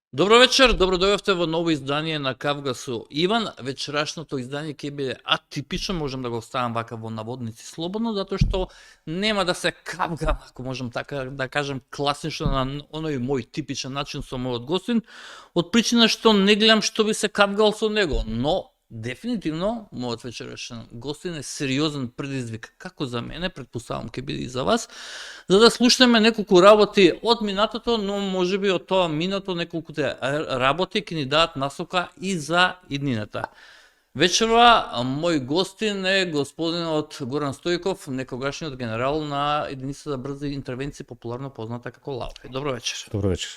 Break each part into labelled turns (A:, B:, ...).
A: Добро вечер, добро дојдовте во ново издание на Кавга со Иван. Вечерашното издание ќе биде атипично, можам да го ставам вака во наводници слободно, затоа што нема да се кавгам, ако можам така да кажем класично на оној мој типичен начин со мојот гостин, од причина што не гледам што би се кавгал со него, но дефинитивно мојот вечерашен гостин е сериозен предизвик, како за мене, претпоставам ќе биде и за вас, за да слушнеме неколку работи од минатото, но можеби од тоа минато неколкуте работи ќе ни дадат насока и за иднината. Вечерва мој гостин е господинот Горан Стојков, некогашниот генерал на единицата за брзи интервенции, популарно позната како Лауфе. Добро вечер.
B: Добро вечер.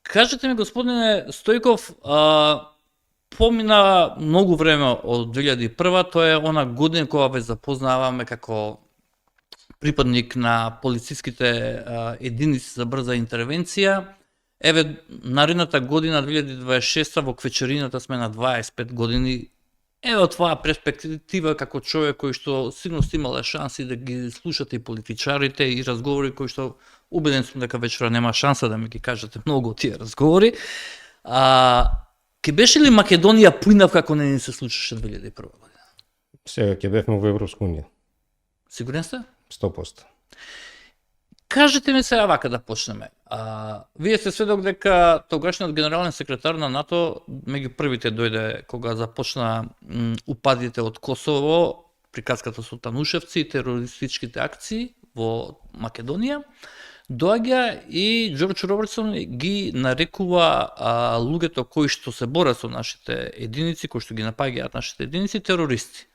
A: Кажете ми, господине Стојков, помина многу време од 2001, тоа е она година кога ве запознаваме како припадник на полициските единици за брза интервенција. Еве, наредната година, 2026, во квечерината сме на 25 години. Еве, од твоја перспектива како човек кој што сигурно имале шанси да ги слушате и политичарите и разговори кои што убеден сум дека вечера нема шанса да ми ги кажете многу од тие разговори. Ке беше ли Македонија поинав како не ни се случеше 2001 година?
B: Сега ќе бевме во Европска унија.
A: Сигурен сте?
B: 100%.
A: Кажете ми сега вака да почнеме. Вие сте сведок дека тогашниот генерален секретар на НАТО меѓу првите дојде кога започна упадите од Косово, приказката со Танушевци и терористичките акции во Македонија. Доаѓа и Џорџ Робертсон ги нарекува луѓето кои што се борат со нашите единици, кои што ги напаѓаат нашите единици, терористи.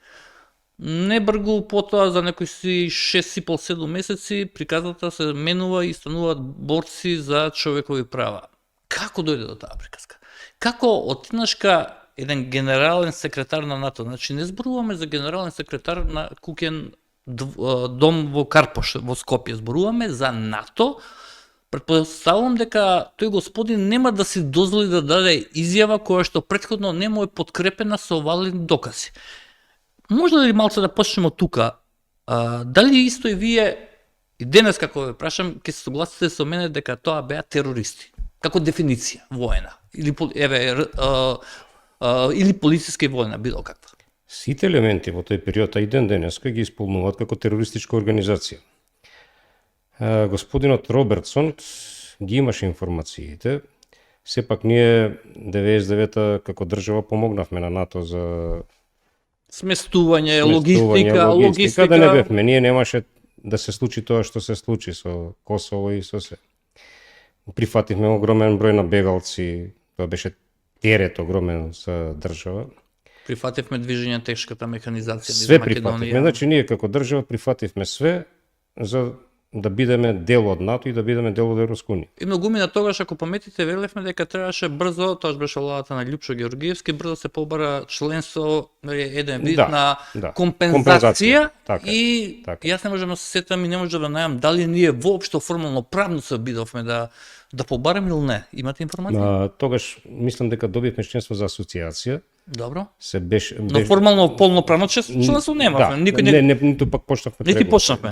A: Не бргу потоа за некои си 6,5-7 месеци приказната се менува и стануваат борци за човекови права. Како дојде до таа приказка? Како отиднашка еден генерален секретар на НАТО, значи не зборуваме за генерален секретар на куќен дом во Карпош, во Скопје, зборуваме за НАТО. Претпоставувам дека тој господин нема да си дозволи да даде изјава која што претходно не му е подкрепена со валидни докази. Може ли малце да почнеме од тука? Дали исто и вие, и денес како ве прашам, ќе се согласите со мене дека тоа беа терористи? Како дефиниција, воена? Или полициска и воена, било каква?
B: Сите елементи во тој период, и ден денеска, ги исполнуваат како терористичка организација. Господинот Робертсон ги имаше информациите, сепак ние 99-та како држава помогнавме на НАТО за
A: сместување, логистика.
B: Да не бевме, ние немаше да се случи тоа што се случи со Косово и со се. Прифативме огромен број на бегалци, тоа беше терет огромен за држава.
A: Прифативме движење тешката механизација
B: све на Македонија. Прифативме, значи ние како држава прифативме све за да бидеме дел од НАТО и да бидеме дел од Европска унија.
A: И многу мина тогаш, ако паметите, велевме дека требаше брзо, тоа беше владата на Љупчо Георгиевски, брзо се побара членство, еден вид на компензација.
B: Така,
A: и
B: така.
A: Јас не можам да се сетам и не можам да најам дали ние воопшто формално правно се обидовме да побараме или не. Имате информација?
B: Тогаш мислам дека добивме членство за асоциација.
A: Добро.
B: Но
A: формално полноправно членство немавме.
B: Ниту пак почнавме
A: преговори. Почнавме.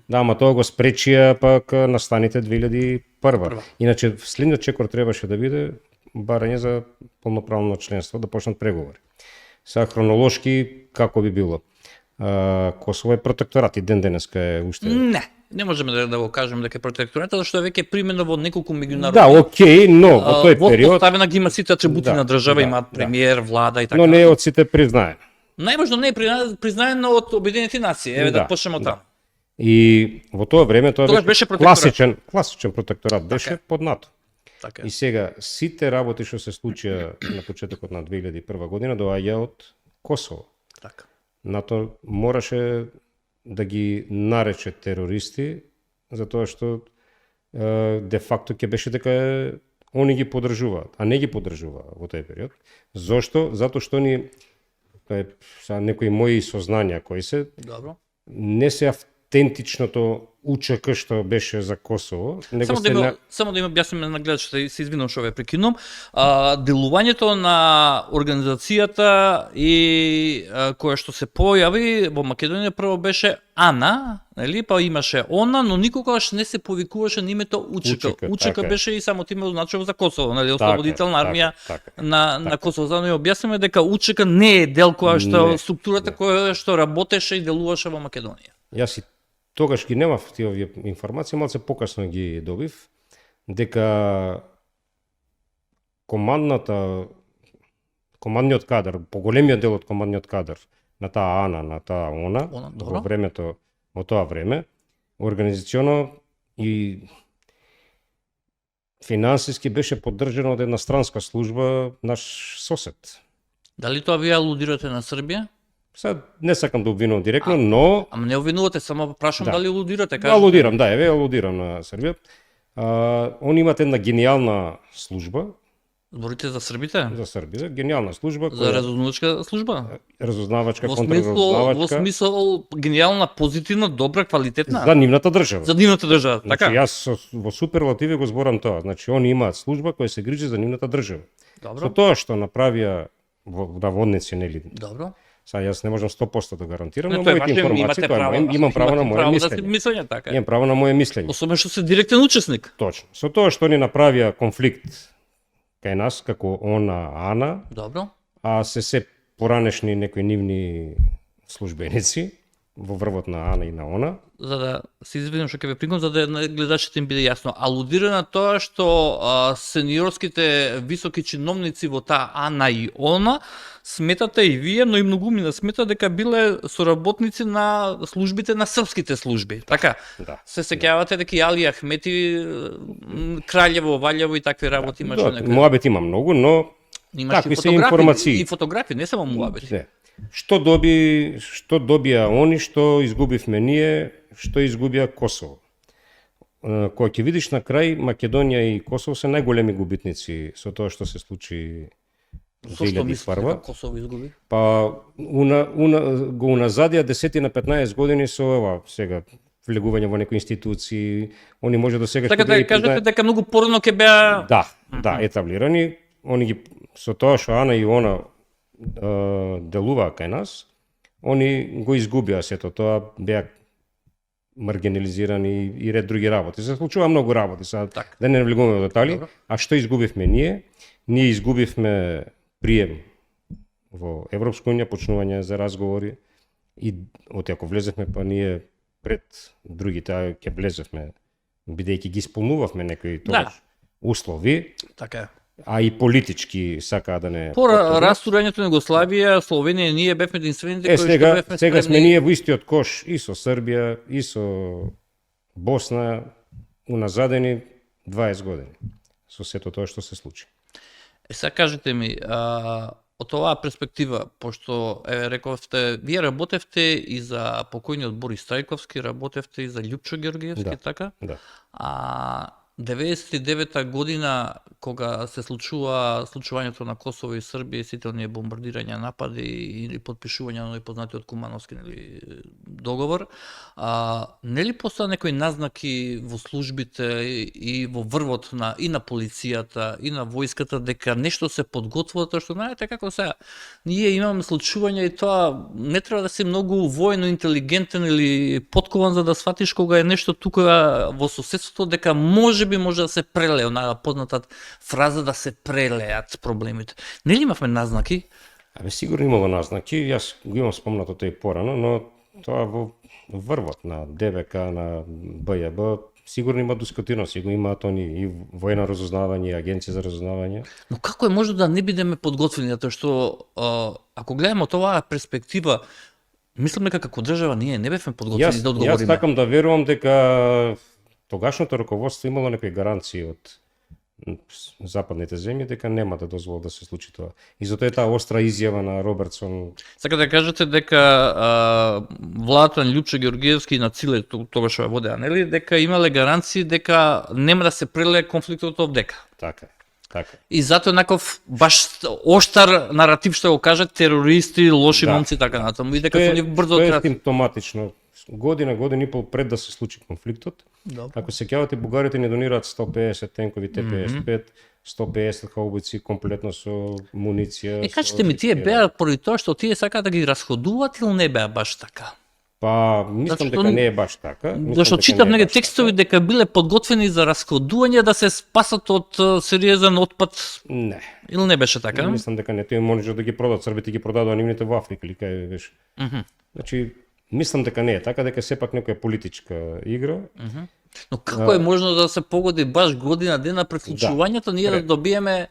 B: Да, ама тоа го спречија пак настаните 2001. Иначе следниот чекор требаше да биде барање за полноправно членство, да почнат преговори. Сега хронолошки како би било? Косово е протекторат и ден денеска е уште.
A: Не можеме да го кажеме дека е протекторат, зашто е веќе примено во неколку меѓународни.
B: Да, окей, но во тој период
A: поставена ги има сите атрибути на држава, имаат премиер, влада и така.
B: Но не е од сите признаено.
A: Најможно не е признаено од Обединените нации. Еве да почнеме од таму.
B: И во тоа време тоа беше класичен протекторат беше под НАТО.
A: Така.
B: И сега сите работи што се случија на почетокот на 2001 година доаѓа од Косово.
A: Така.
B: НАТО мораше да ги нарече терористи затоа што де факто ќе беше дека они ги поддржуваат, а не ги поддржуваа во тој период. Зошто? Затоа што ни некои мои сознања кои се
A: Добро.
B: не се автентичното УЧК што беше за Косово, него
A: само да им објасниме на гледачите, се извинувам што ве прекинувам. Делувањето на организацијата и која што се појави во Македонија прво беше АНА, нели, па имаше ОНА, но никогаш не се повикуваше на името УЧК. УЧК беше и само име означува за Косово, нели, Ослободителна армија на Косово. За да ја објасниме дека УЧК не е дел која што структурата која што работеше и делуваше во Македонија.
B: Јас и тогаш ги немав тие овие информации, малце покасно ги добив, дека командниот кадар, поголемиот дел од командниот кадар на таа АНА, на таа ОНА, во тоа време, организационо и финансиски беше поддржано од една странска служба, наш сосед.
A: Дали тоа вие алудирате на Србија?
B: Сега не сакам да обвинувам директно, но...
A: Ама не обвинувате, само прашам дали алудирате.
B: Алудирам, да, алудирам на Србија. Они имат една гениална служба.
A: Зборите за србите?
B: За Србија, гениална служба.
A: За разузнавачка служба?
B: Разузнавачка, контраразузнавачка.
A: Во смисол гениална, позитивна, добра, квалитетна?
B: За нивната држава.
A: За нивната држава, така?
B: Значи, јас во суперлативи го зборам тоа. Значи, они имаат служба која се грижи за нивната држава.
A: Добро.
B: Со тоа што направија во наводници, нели?
A: Добро.
B: Сега јас не можам 100% да гарантирам, но
A: моите
B: информации, имам право на мое мислење.
A: Така.
B: Имам право на мое мислење.
A: Особено што се директен учесник.
B: Точно. Со тоа што ни направија конфликт кај нас како ОНА, АНА,
A: добро,
B: а се поранешни некои нивни службеници во врвот на АНА и на ОНА.
A: За да се извинам што ќе ве прикам, за да гледачите им биде јасно. Алудира на тоа што сениорските високи чиновници во таа АНА и ОНА сметате и вие, но и многумина смета дека биле соработници на службите на српските служби. Така?
B: Да.
A: Се сеќавате дека и Али Ахмети, Краљево, Валјево и такви работи имаше некој.
B: Муабет има многу, но такви се информации.
A: И фотографии, не само муабети.
B: Не. Што добија они, што изгубивме ние, што изгубија Косово. Кога ќе видиш на крај, Македонија и Косово се најголеми губитници со тоа што се случи 2001.
A: Косово изгуби?
B: Па го уназадија 10 на 15 години со ова сега влегување во некои институции, они може до сега
A: така да кажете дека многу порано ќе беа
B: етаблирани, они ги со тоа што АНА и ОНА делуваа кај нас, они го изгубија сето тоа, беа маргинализирани и ред други работи. Се случува многу работи, сега да не влегуваме во детали. А што изгубивме ние? Ние изгубивме прием во Европска унија, почнување за разговори и ако влезевме, па ние пред другите ќе влезевме, бидејќи ги исполнувавме некои услови.
A: Така.
B: А и политички сакаа да не...
A: По растурањето на Југославија, Словенија, ние бевме единствените кои што бевме
B: сега сме ние во истиот кош и со Србија, и со Босна, уназадени 20 години со сето тоа што се случи.
A: Сега кажете ми, од оваа перспектива, пошто рековте, вие работевте и за покојниот Борис Трајковски, работевте и за Љупчо Георгиевски, така?
B: Да.
A: 99-та година, кога се случувањето на Косово и Србија, сите оние бомбардирања, напади и подпишување на познатиот Кумановски договор, нели постоја некои назнаки во службите и во врвот и на полицијата, и на војската, дека нешто се подготвува, тоа што знаете како сега, ние имаме случувања и тоа не треба да си многу воено интелигентен или подкован за да сватиш кога е нешто тука во соседството, дека може да се прелее, онаа позната фраза да се прелеат проблемите. Нели имавме назнаки?
B: Сигурно имало назнаки, јас го имам спомнато тој порано, но тоа во врвот на ДВК, на БЈБ, сигурно има дискутирано, сигурно имаат они и војно разузнавање, и агенција за разузнавање.
A: Но како е може да не бидеме подготвени, затоа што ако гледаме од оваа перспектива, мислам дека како држава ние не бевме подготвени да одговориме.
B: Јас сакам да верувам дека тогашното раководство имало некои гаранции од западните земји дека нема да дозволи да се случи тоа. И затоа е таа остра изјава на Робертсон.
A: Сака да кажете дека владата на Љупчо Георгиевски и на Циле тогаш ја водеа, нели, дека имале гаранции дека нема да се прелее конфликтот овдека.
B: Така.
A: И затоа наков баш оштар наратив што го кажат терористи, лоши момци така натаму и дека се они брзо
B: тоа е симптоматично година и пол пред да се случи конфликтот.
A: Добро.
B: Ако се сеќавате, бугарите ни донираат 150 тенкови Т-55, 150 хаубици комплетно со муниција.
A: Кажете ми, тие беа поради тоа што тие сакаат да ги расходуваат или не беа баш така?
B: Па, мислам
A: Зашто
B: дека не е баш така.
A: Зашто читав нега текстови дека биле подготвени за расходување да се спасат од сериозен отпад.
B: Не.
A: Или не беше така?
B: Мислам дека не, тој може да ги продадат, србите ги продадоа нивните во Африка или кај беше. Значи, мислам дека не е така, дека сепак некоја политичка игра.
A: Но како е можно да се погоди баш година дена пред случувањето, ние да добиеме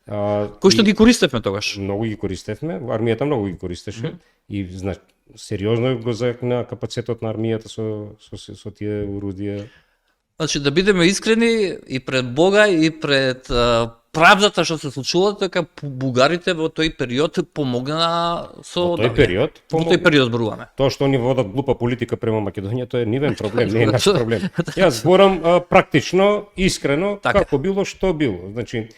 A: кои што ги користевме тогаш?
B: Многу ги користевме, армијата многу ги користеше и сериозно го заекна капацитетот на армијата со тие орудија.
A: Значи да бидеме искрени и пред Бога и пред правдата што се случува, дека бугарите во тој период помогна со
B: Во тој период
A: зборуваме.
B: Тоа што они водат глупа политика према Македонија, тоа е нивен проблем, не е наш проблем. Јас зборам практично, искрено, како било, што било. Значи,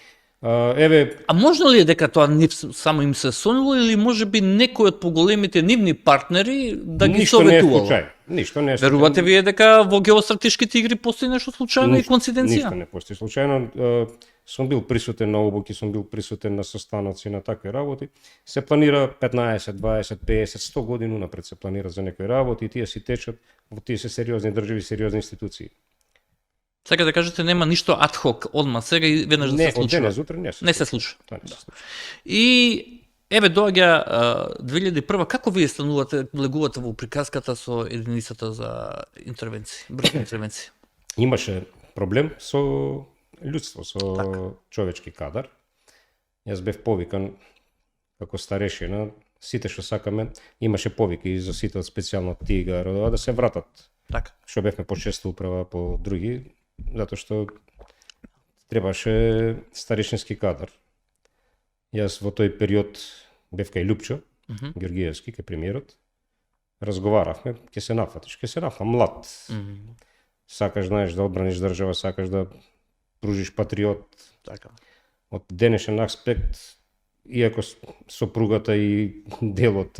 A: А можно ли е дека тоа само им се сонило или можеби некој од поголемите нивни партнери да ги советувал?
B: Ништо не е случајно.
A: Верувате вие дека во геостратешките игри постои нешто случајно и коинциденција?
B: Ништо не постои случајно. Сум бил присутен на обуки, сум бил присутен на состаноци, на такви работи. Се планира 15, 20, 50, 100 години унапред се планира за некои работи и тие си течат, во тие се сериозни држави, сериозни институции.
A: Сега да кажете нема ништо адхок одма сега и веднаш да се случува.
B: Не, од денес утре не се случува.
A: И еве доаѓа 2001, како вие станувате, влегувате во приказката со единицата за интервенции, брза интервенција?
B: Имаше проблем со луѓство, со човечки кадар. Јас бев повикан како старешина, сите што сакаме, имаше повики за сите од специјално Тигар, да се вратат.
A: Така.
B: Што бевме по честа управа, по други, затоа што требаше старешински кадар. Јас во тој период бев кај Лупчо, Георгиевски, кај премиерот. Разговаравме, ќе се нафам млад. Сакаш, знаеш, да одбраниш држава, сакаш да пружиш патриот.
A: Така.
B: Од денешен аспект, иако сопругата и делот,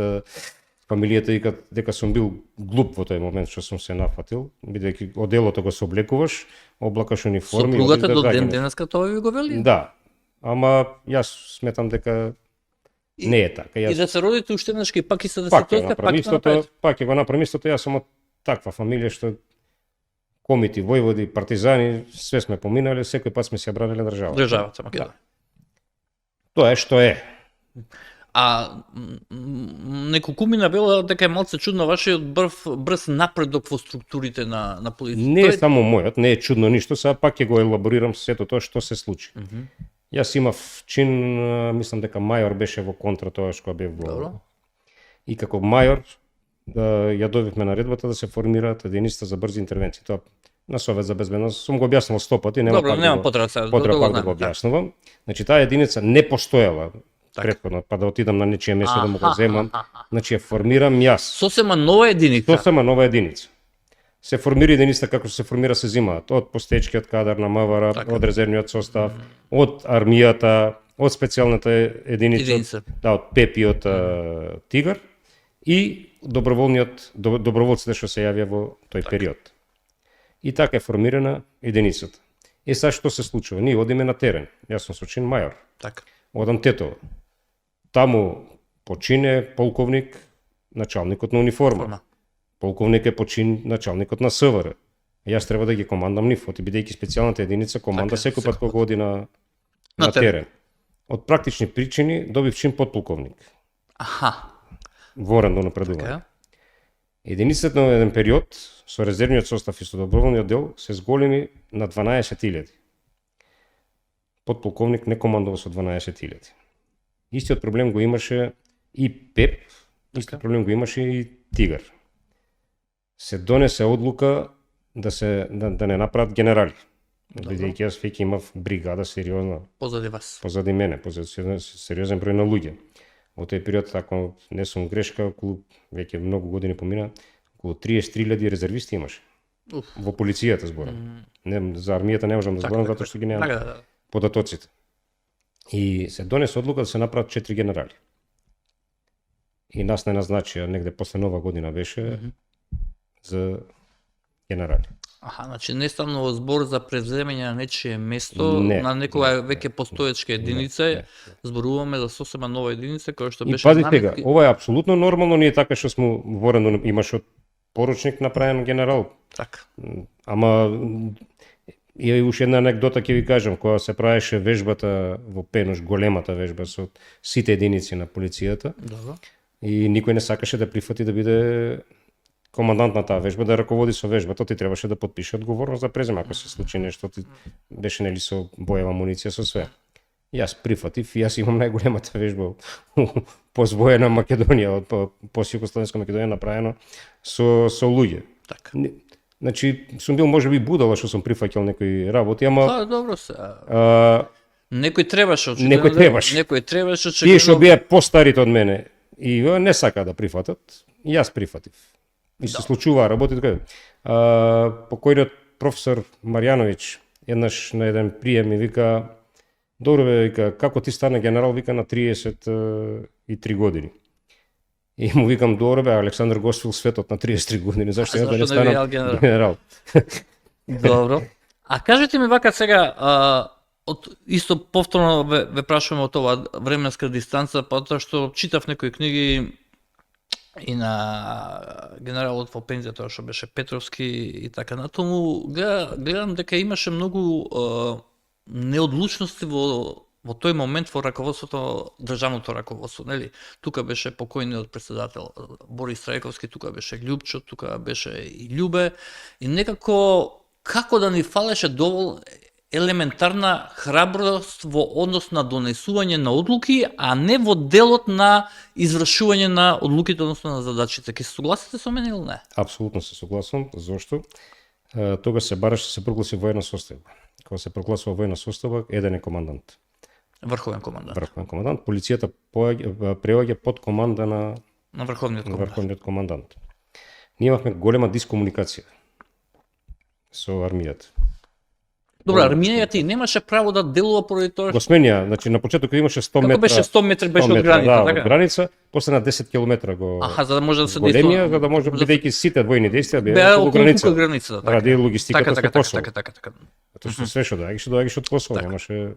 B: фамилијата и дека сум бил глуп во тој момент што сум се нафатил, бидејќи од делото го се облекуваш, облакаш униформи.
A: Сопругата до ден денеска тоа ви го вели?
B: Да. Ама јас сметам дека не е така.
A: И да се родите уште еднаш и пак и се да се тоа,
B: пак ќе го направам истото, јас сум од таква фамилија што комити, војводи, партизани, све сме поминале, секој пат сме се бранеле државата.
A: Државата Македонија.
B: Тоа е што е.
A: А неколку мина била дека е малце чудно вашиот брз напредок во структурите на полицијата.
B: Не е само мојот, не е чудно ништо, сега пак ќе го елаборирам сето тоа што се случи. Јас имав чин, мислам дека мајор беше во контра тоа што бев во.
A: Добро.
B: И како мајор ја добивме наредбата да се формираат единицата за брзи интервенции. Тоа на Совет за безбедност сум го објаснувал 100 пати, нема потреба да го објаснувам. Значи таа единица не постоела претходно, па да отидам на нечие место да му го земам. Значи ја формирам јас.
A: Сосема нова
B: единица. Се формира единица како се формира, се земаат од постечкиот кадар на МВР, од резервниот состав, од армијата, од специјалната единица, од ПЕПИот Тигар и доброволците што се јавија во тој период. И така е формирана единицата. И сега што се случува? Ние одиме на терен. Јас сум сочин мајор.
A: Така.
B: Одам Тетово. Таму почине полковник, началникот на униформа. Полковник е почин началникот на СВР. Јас треба да ги командам нив, бидејќи специјалната единица команда секој пат кога оди на терен. Од практични причини добив чин подполковник. Во рано напредување. Единицата на еден период со резервниот состав и со доброволниот дел се зголеми на 12.000. Подполковник не командува со 12.000. Истиот проблем го имаше и ПЕП, истиот проблем го имаше и Тигар. Се донесе одлука да не направат генерали. Бидејќи јас веќе имав бригада сериозна
A: позади вас.
B: Позади мене, позади сериозен број на луѓе. Во тој период, ако не сум грешка, околу веќе многу години помина, околу 33.000 резервисти имаше. Во полицијата зборам. За армијата не можам да зборам затоа што ги немам податоците. И се донесе одлука да се направат 4 генерали. И нас не назначија негде после Нова година беше за генерали.
A: Аха, значи не станува збор за превземање на нечие место,
B: Не,
A: на некоја веќе постоечка единица, зборуваме за сосема нова единица која што
B: И
A: беше
B: пазите га, ова е апсолутно нормално, ние така што сме ворено имаше поручник направен генерал.
A: така.
B: Ама и уште една анекдота ќе ви кажам, кога се правеше вежбата во Пенош, големата вежба со сите единици на полицијата,
A: Добро.
B: и никој не сакаше да прифати да биде командант на таа вежба, да раководи со вежбата, ти требаше да подпише одговорност за презем ако се случи нешто, ти беше нели со боева амуниција со све. Јас прифатив, и јас имам најголемата вежба позвоена Македонија, од пост-југословенска Македонија направено со луѓе.
A: Така.
B: Значи, сум бил можеби будала што сум прифаќал некои работи, ама
A: Па добро се.
B: а,
A: Некој требаше очигледно.
B: Некој требаше.
A: Некој требаше
B: тие што
A: очигледно.
B: беа постарите од мене и не сака да прифатат, и јас прифатив. И се случуваа работи така. Покојниот професор Марјановиќ еднаш на еден прием ми вика: "Добро бе, вика, како ти стана генерал?" Вика на 33 години. И му викам: "Добро бе, Александар Госвил светот на 33 години, зашто јас да не
A: зашто не би
B: станам
A: јал
B: генерал?"
A: Добро. А кажете ми вака сега, од исто повторно ве прашуваме од ова временска дистанца, потоа што читав некои книги и на генералот во пензија, тоа што беше Петровски и така натаму, гледам дека имаше многу неодлучности во тој момент во раководството, државното раководство, нели? Тука беше покојниот председател Борис Трајковски, тука беше Љупчо, тука беше и Љубе, и некако како да ни фалеше доволно елементарна храброст во однос на донесување на одлуки, а не во делот на извршување на одлуките, односно на задачите. Ке се согласите со мене или не?
B: Апсолутно се согласувам, зошто тогаш се бараше се прогласи воена состојба. Кога се прогласува воена состојба, еден е командант.
A: Врховен командант.
B: Врховен командант, полицијата преоѓа под команда на
A: Врховниот командант.
B: врховниот командант. Ние имавме голема дискомуникација со армијата.
A: Добро, армијата и немаше право да делува поради тоа
B: Го сменија, значи на почеток имаше 100 метра.
A: како беше 100 метри беше
B: 100
A: од граница,
B: да,
A: така?
B: од граница, после на 10 километра го
A: Аха, за да може да се
B: големија, за да може бидејќи сите војни действија
A: беа
B: беа
A: околу
B: околу границата.
A: границата, така.
B: Ради логистиката со Косово.
A: Така.
B: Тоа што све што доаѓаше од Косово, немаше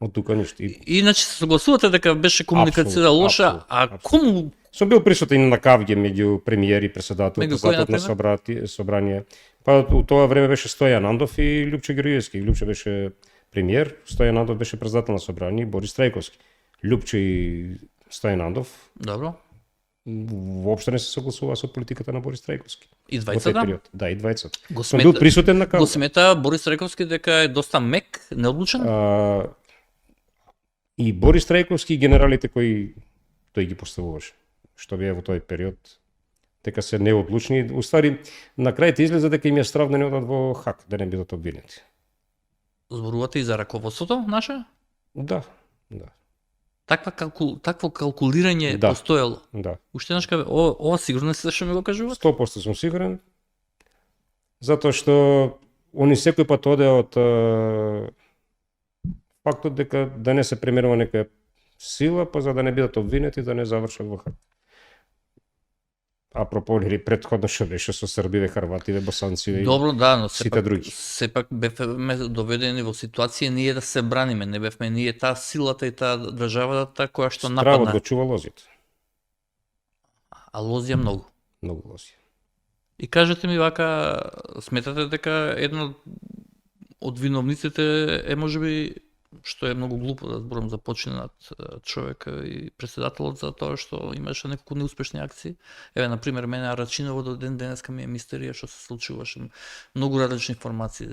B: од тука ништо.
A: И иначе се согласувате дека беше комуникацијата лоша, а кому
B: Сум бил присутен на кавѓе меѓу премиери, председател,
A: Меѓу кој,
B: председател на собрание. Па у тоа време беше Стојан Андов и Љупчо Георгиевски. Љупчо беше премиер, Стојан Андов беше председател на собрание и Борис Трајковски. Љупчо и Стојан Андов
A: Добро.
B: воопшто не се согласува со политиката на Борис Трајковски.
A: И
B: Во
A: двајца
B: тој
A: да?
B: период. Да, и двајцата.
A: Го
B: Сум бил
A: смета,
B: присутен на
A: го
B: кавга.
A: смета Борис Трајковски дека е доста мек, неодлучен?
B: И Борис Трајковски и генералите кои тој ги поставуваше, што беа во тој период, дека се неодлучни. Уствари, на крај излезе дека им е страв да не одат во Хаг, да не бидат обвинети.
A: Зборувате и за раководството наше?
B: Да.
A: Такво калкулирање
B: Да.
A: постоело.
B: Да.
A: Уште еднаш кај ова сигурно се што ми го кажуват?
B: 100% сум сигурен, затоа што они секој пат оде од фактот дека да не се премерува некоја сила, па за да не бидат обвинети, да не завршат во Хаг. Апропо, или предходно што беше со србиве, хрвативе, босанциве.
A: Добро, да, но
B: сите други.
A: Сепак бевме доведени во ситуација ние да се браниме, не бевме ние таа силата и таа државата која што
B: Стравот
A: нападна.
B: го чува лозите.
A: А лозија многу.
B: Многу лози.
A: И кажете ми вака, сметате дека една од виновниците е можеби, што е многу глупо да зборам за починат човек и председателот за тоа што имаше неколку неуспешни акции. Еве, например, мене Арачиново до ден денеска ми е мистерија што се случуваше. Многу различни информации.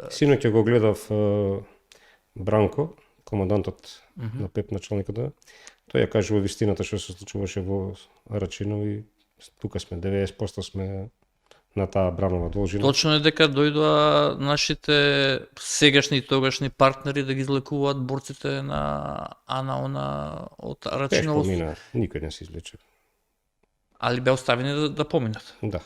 B: Синоќа го гледав Бранко, командантот на ПЕП, началникот, тој ја кажува вистината што се случуваше во Арачиново и тука сме 90% сме на таа бранова должина.
A: Точно е дека дојдоа нашите сегашни и тогашни партнери да ги излекуваат борците на АНА од
B: Тешко
A: Арачиново,
B: мина, никој не се излече.
A: али беа оставени да поминат.
B: Да.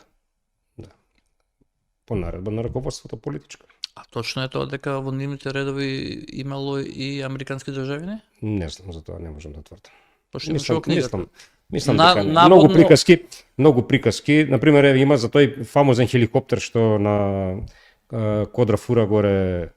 B: По наредба на раководството политичко.
A: А точно е тоа дека во нивните редови имало и американски државјани?
B: Не знам, за тоа не можам да тврдам.
A: Пошто имаше во книгата.
B: Мислам дека многу приказки, на пример има за тој фамозен хеликоптер што на Кодра Фура горе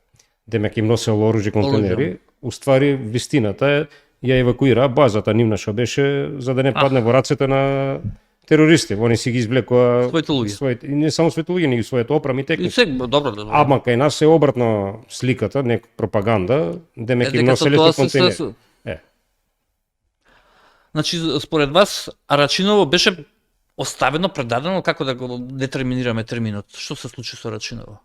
B: демек им носело оружје контейнери, уствари вистината е ја евакуира базата нивна што беше за да не падне во рацете на терористи. Они си ги извлекоа
A: своите
B: не само своите луѓе, него својата опрема и техника.
A: Добро.
B: Ама кај нас е обратно сликата, нека пропаганда, демек им носеле со контейнери.
A: Значи, според вас, Арачиново беше оставено, предадено, како да го детерминираме терминот? Што се случи со Арачиново?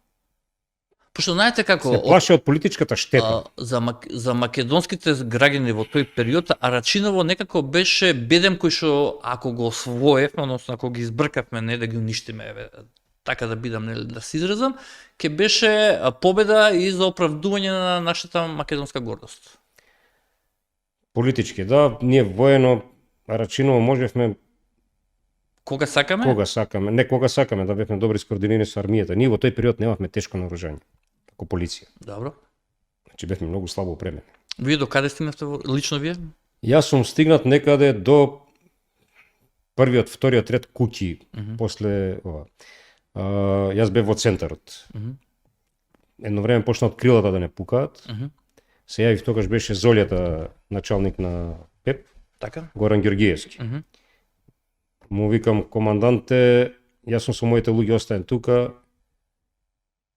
A: Пошто знаете како...
B: Се плаше од политичката штета.
A: За македонските граѓани во тој период, Арачиново некако беше бедем кој што, ако го освоевме, односно ако ги избркавме, не да ги уништиме, така да бидам, не да се изразам, ќе беше победа и за оправдување на нашата македонска гордост.
B: Политички, да, ние воено Арачиново можевме
A: кога сакаме,
B: да бевме добри скоординирани со армијата. Ние во тој период немавме тешко наоружање како полиција.
A: Добро.
B: Значи бевме многу слабо опремени.
A: Вие до каде стигнавте лично вие?
B: Јас сум стигнат некаде до првиот, вториот ред куќи после ова. Јас бев во центарот. Едно време почна од крилата да не пукаат. Се јавив, тогаш беше Золјата началник на ПЕП,
A: така?
B: Горан Ѓоргиевски. Му викам, команданте, јас сум со моите луѓе остаен тука,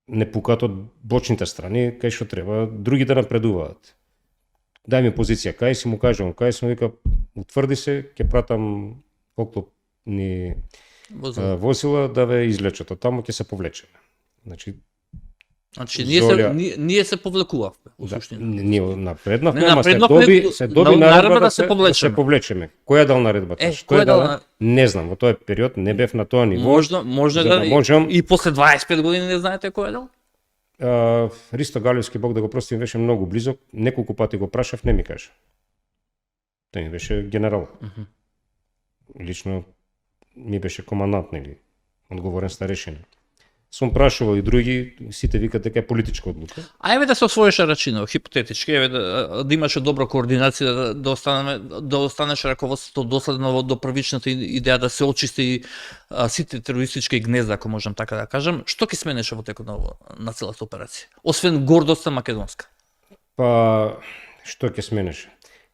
B: не пукаат од бочните страни, кај што треба, други да напредуваат. Дај ми позиција, кај си му кажам, кај си му вика, утврди се, ќе пратам оклопни возила да ве излечат, од таму ќе се повлечеме. Значи
A: ние се повлекувавме, во суштина.
B: Ние напреднавме, ама се доби наредба да се повлечеме. Која дал наредбата? Што е дала? Не знам, во тој период не бев на тоа ниво.
A: Може да и после 25 години не знаете кој е дал?
B: Ристо Галевски, Бог да го прости, ми беше многу близок, неколку пати го прашав, не ми кажа. Тој ми беше генерал. Лично ми беше командант, нели, одговорен старешина. Сум прашувал и други, сите викат дека е политичка одлука.
A: Ајде да се освоиш Арачиново, хипотетички, да имаше добра координација, да останеш раководството доследно до првичната идеја да се очисти сите терористички гнезда, ако можам така да кажам. Што ќе сменеше во текот на целата операција? Освен гордоста македонска.
B: Па, што ќе сменеше?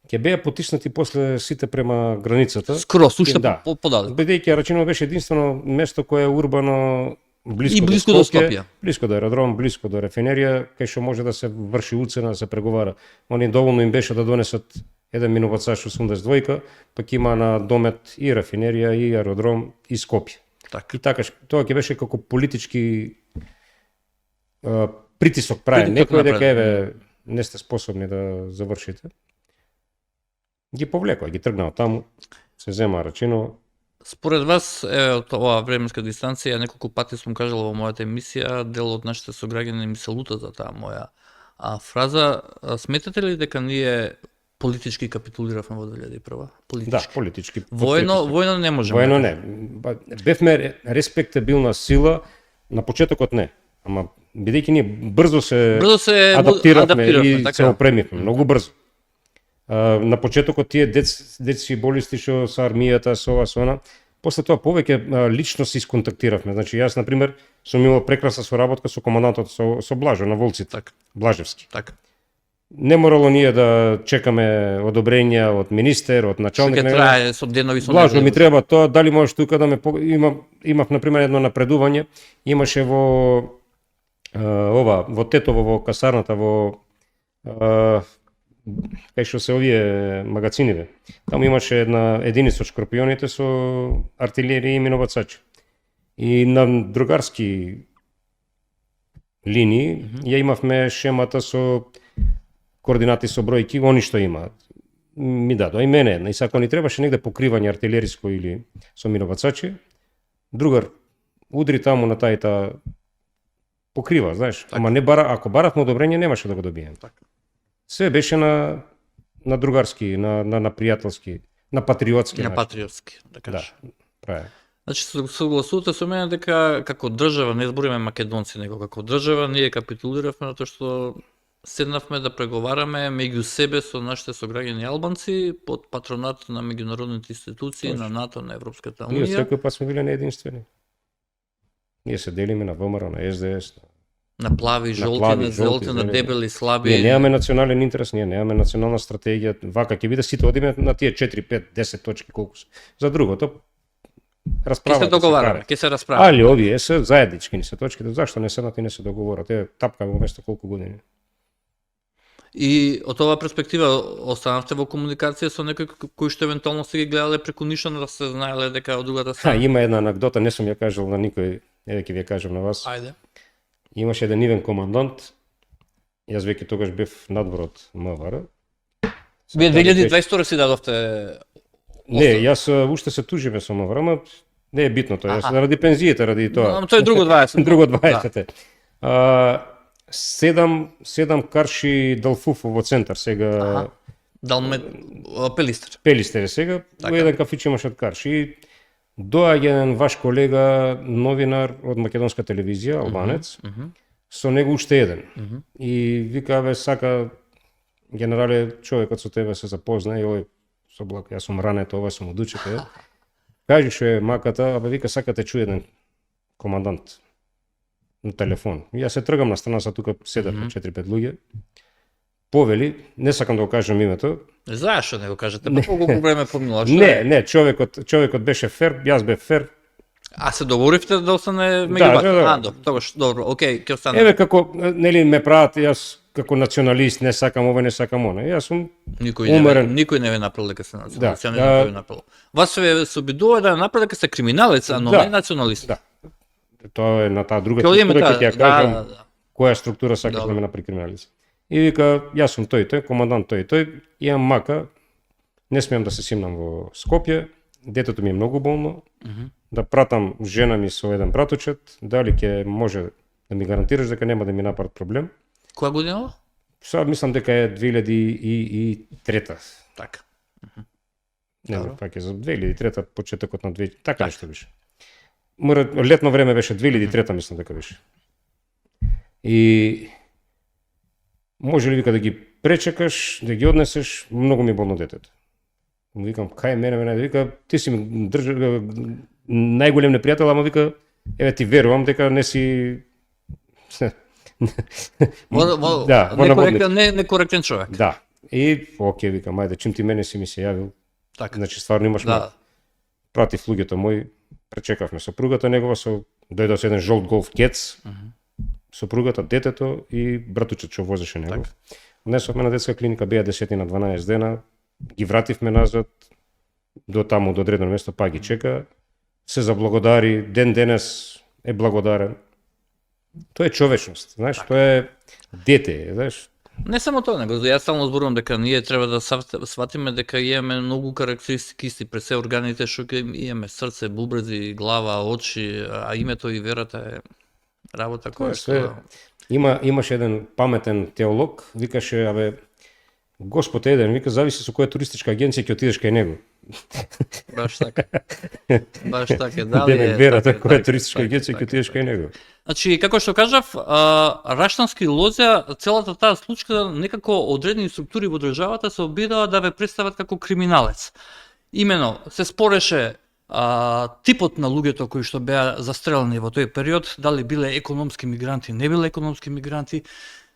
B: Ќе беа потиснати после сите према границата.
A: Скрос, уште подалек.
B: Бидејќи Арачиново беше единствено место кое е урбано блиско
A: до Скопје.
B: Блиско до аеродром, блиско до рафинерија, кај што може да се врши уцена, да се преговара. Они доволно им беше да донесат еден минувацаш 82, пак има на домет и рафинерија, и аеродром, и Скопје.
A: Так.
B: И така, тоа ќе беше како политички притисок прави. Некој дека еве не сте способни да завршите. Ги повлекоа, ги тргнаа таму, се зема Арачиново.
A: Според вас, од оваа временска дистанција, неколку пати сум кажал во мојата емисија, дел од нашите сограѓани ми се лута за таа моја фраза. Сметате ли дека ние политички капитулиравме во 2001? Политички.
B: Да, политички.
A: Војно не можеме.
B: Војно не. Бевме респектабилна сила, на почетокот не. Ама бидејќи ние брзо се адаптиравме и така се опремивме, многу брзо. На почетокот тие деци болести што со армијата, со ова, со она, после тоа повеќе лично се исконтактиравме. Значи јас на пример сум имал прекрасна соработка со командантот со Блажо на Волците,
A: так.
B: Блажевски.
A: Так.
B: Не морало ние да чекаме одобрение од министер, од началник.
A: Што ќе трае со денови со
B: Блажо ми треба тоа, дали можеш тука да ме имав на пример едно напредување, имаше во во Тетово, во касарната, во кај што се овие магазиниве. Таму имаше една единица од шкорпионите со артилерија и минобацачи. И на другарски линии ја имавме шемата со координати со бројки, они што имаат. Ми дадоа и мене една. И сако ни требаше негде покривање артилериско или со минобацачи, другар удри таму на тајта покрива, знаеш. Так. Ама не ако баравме одобрение, немаше да го добиеме.
A: Так.
B: Се беше на другарски, на пријателски, на патриотски.
A: На патриотски, да кажеш.
B: Да, прави.
A: Значи, согласувате со мене дека како држава, не збориме македонци, него како држава, ние капитулиравме, затоа што седнавме да преговараме меѓу себе со нашите сограѓани албанци под патронат на меѓународните институции, на НАТО, на Европската
B: Ние
A: унија,
B: секој пат сме биле неединствени. Ние се делиме на ВМРО, на СДС.
A: на плави, жолти,
B: плави,
A: на зелти,
B: жолти,
A: на
B: зелени.
A: дебели, слаби.
B: Ние немаме национален интерес, ние немаме национална стратегија. Вака ќе биде сите одиме на тие 4, 5, 10 точки колку се. За другото
A: Ќе
B: расправата
A: се договараме,
B: каре.
A: ќе се расправаме.
B: Али овие се заеднички ни се точките, зашто не седнат и не се договорат? Тапка во место колку години.
A: И од оваа перспектива останавте во комуникација со некои кои што евентуално се ги гледале преку ништо, да се знаеле дека од другата страна.
B: Има една анекдота, не сум ја кажал на никој, еве ќе ви ја кажам на вас.
A: Ајде.
B: Имаше еден нивен командант, јас веќе тогаш бев надвор од МВР.
A: Вие 2022 си дадовте.
B: Не, јас уште се тужиме со МВР, ама не е битно тоа, јас ради пензијата, ради тоа.
A: Тоа е друго 20.
B: Друго 20. Седам карши Далфуфо во центар сега.
A: Далме Пелистер.
B: Пелистер е сега,
A: Така.
B: во еден кафич имаше од карши. И доаѓа еден ваш колега, новинар од македонска телевизија, албанец, со него уште еден. И вика, бе, сака, генерале, човекот со тебе се запозна и овој со блак, јас сум ранет, ова сум одучите. Кажи што е маката, абе вика, сака те чуе еден командант на телефон. И јас се тргам на страна, са тука седат 4-5 луѓе. Повели, не сакам да го кажам името.
A: Знаеш што не го кажете, па колку време поминува, што
B: Не,
A: е?
B: не, човекот беше фер, јас бев фер.
A: А се договоривте да остане меѓу
B: Да,
A: вас?
B: да.
A: А, тогаш, добро, окей, ќе остане.
B: Еве како, нели ме прават, јас како националист не сакам ова, не сакам она. Јас сум умерен.
A: Никој не ве направил дека се националист,
B: Да,
A: не
B: да.
A: ви направил. Вас се обидува да направи дека се криминалец, а но
B: Да.
A: не националист.
B: Да. Тоа е на таа друга
A: Ќе одиме
B: структура,
A: таа,
B: ќе ја кажам
A: да.
B: која структура сакаш
A: Добро.
B: да ме направи криминалист. И вика, јас сум тој, командант тој, имам мака, не смеам да се симнам во Скопје, детето ми е многу болно, да пратам жена ми со еден браточет, дали ќе може да ми гарантираш дека нема да ми направат проблем.
A: Која година?
B: Сега мислам дека е 2003.
A: Така.
B: Не,
A: Добро.
B: пак е за 2003, почетокот на 2000, така нешто беше. Мора, летно време беше 2003, мислам дека беше. И може ли вика да ги пречекаш, да ги однесеш, многу ми е болно детето. Му викам, кај мене, вика, ти си ми најголем непријател, ама вика, еве ти верувам дека не си да, во наводник.
A: Некоректен човек.
B: Да. И окей, викам, ајде, чим ти мене си ми се јавил,
A: Така.
B: значи стварно имаш
A: Да.
B: Пратив луѓето мои, пречекавме сопругата негова, дојде со еден жолт голф кец, сопругата, детето и братучет што возеше него.
A: Така.
B: Внесовме на детска клиника, беа 10 на 12 дена, ги вративме назад, до таму, до одредено место, па ги чека, се заблагодари, ден денес е благодарен. Тоа е човечност, знаеш, тоа е дете, знаеш.
A: Не само тоа, него јас стално зборувам дека ние треба да сватиме дека имаме многу карактеристики исти пред се органите што имаме срце, бубрези, глава, очи, а името и верата е работа која
B: Све, имаше еден паметен теолог, викаше, абе, Господ е еден, вика, зависи со која туристичка агенција ќе отидеш кај него.
A: Баш така. Баш така, дали
B: Денек
A: е
B: верата,
A: така,
B: која
A: така,
B: туристичка
A: така,
B: агенција ќе
A: така,
B: отидеш
A: така.
B: кај него.
A: Значи, како што кажав, Раштански лозја, целата таа случка, некако одредени структури во државата се обидаа да ве представат како криминалец. Имено, се спореше типот на луѓето кои што беа застрелени во тој период, дали биле економски мигранти, не биле економски мигранти,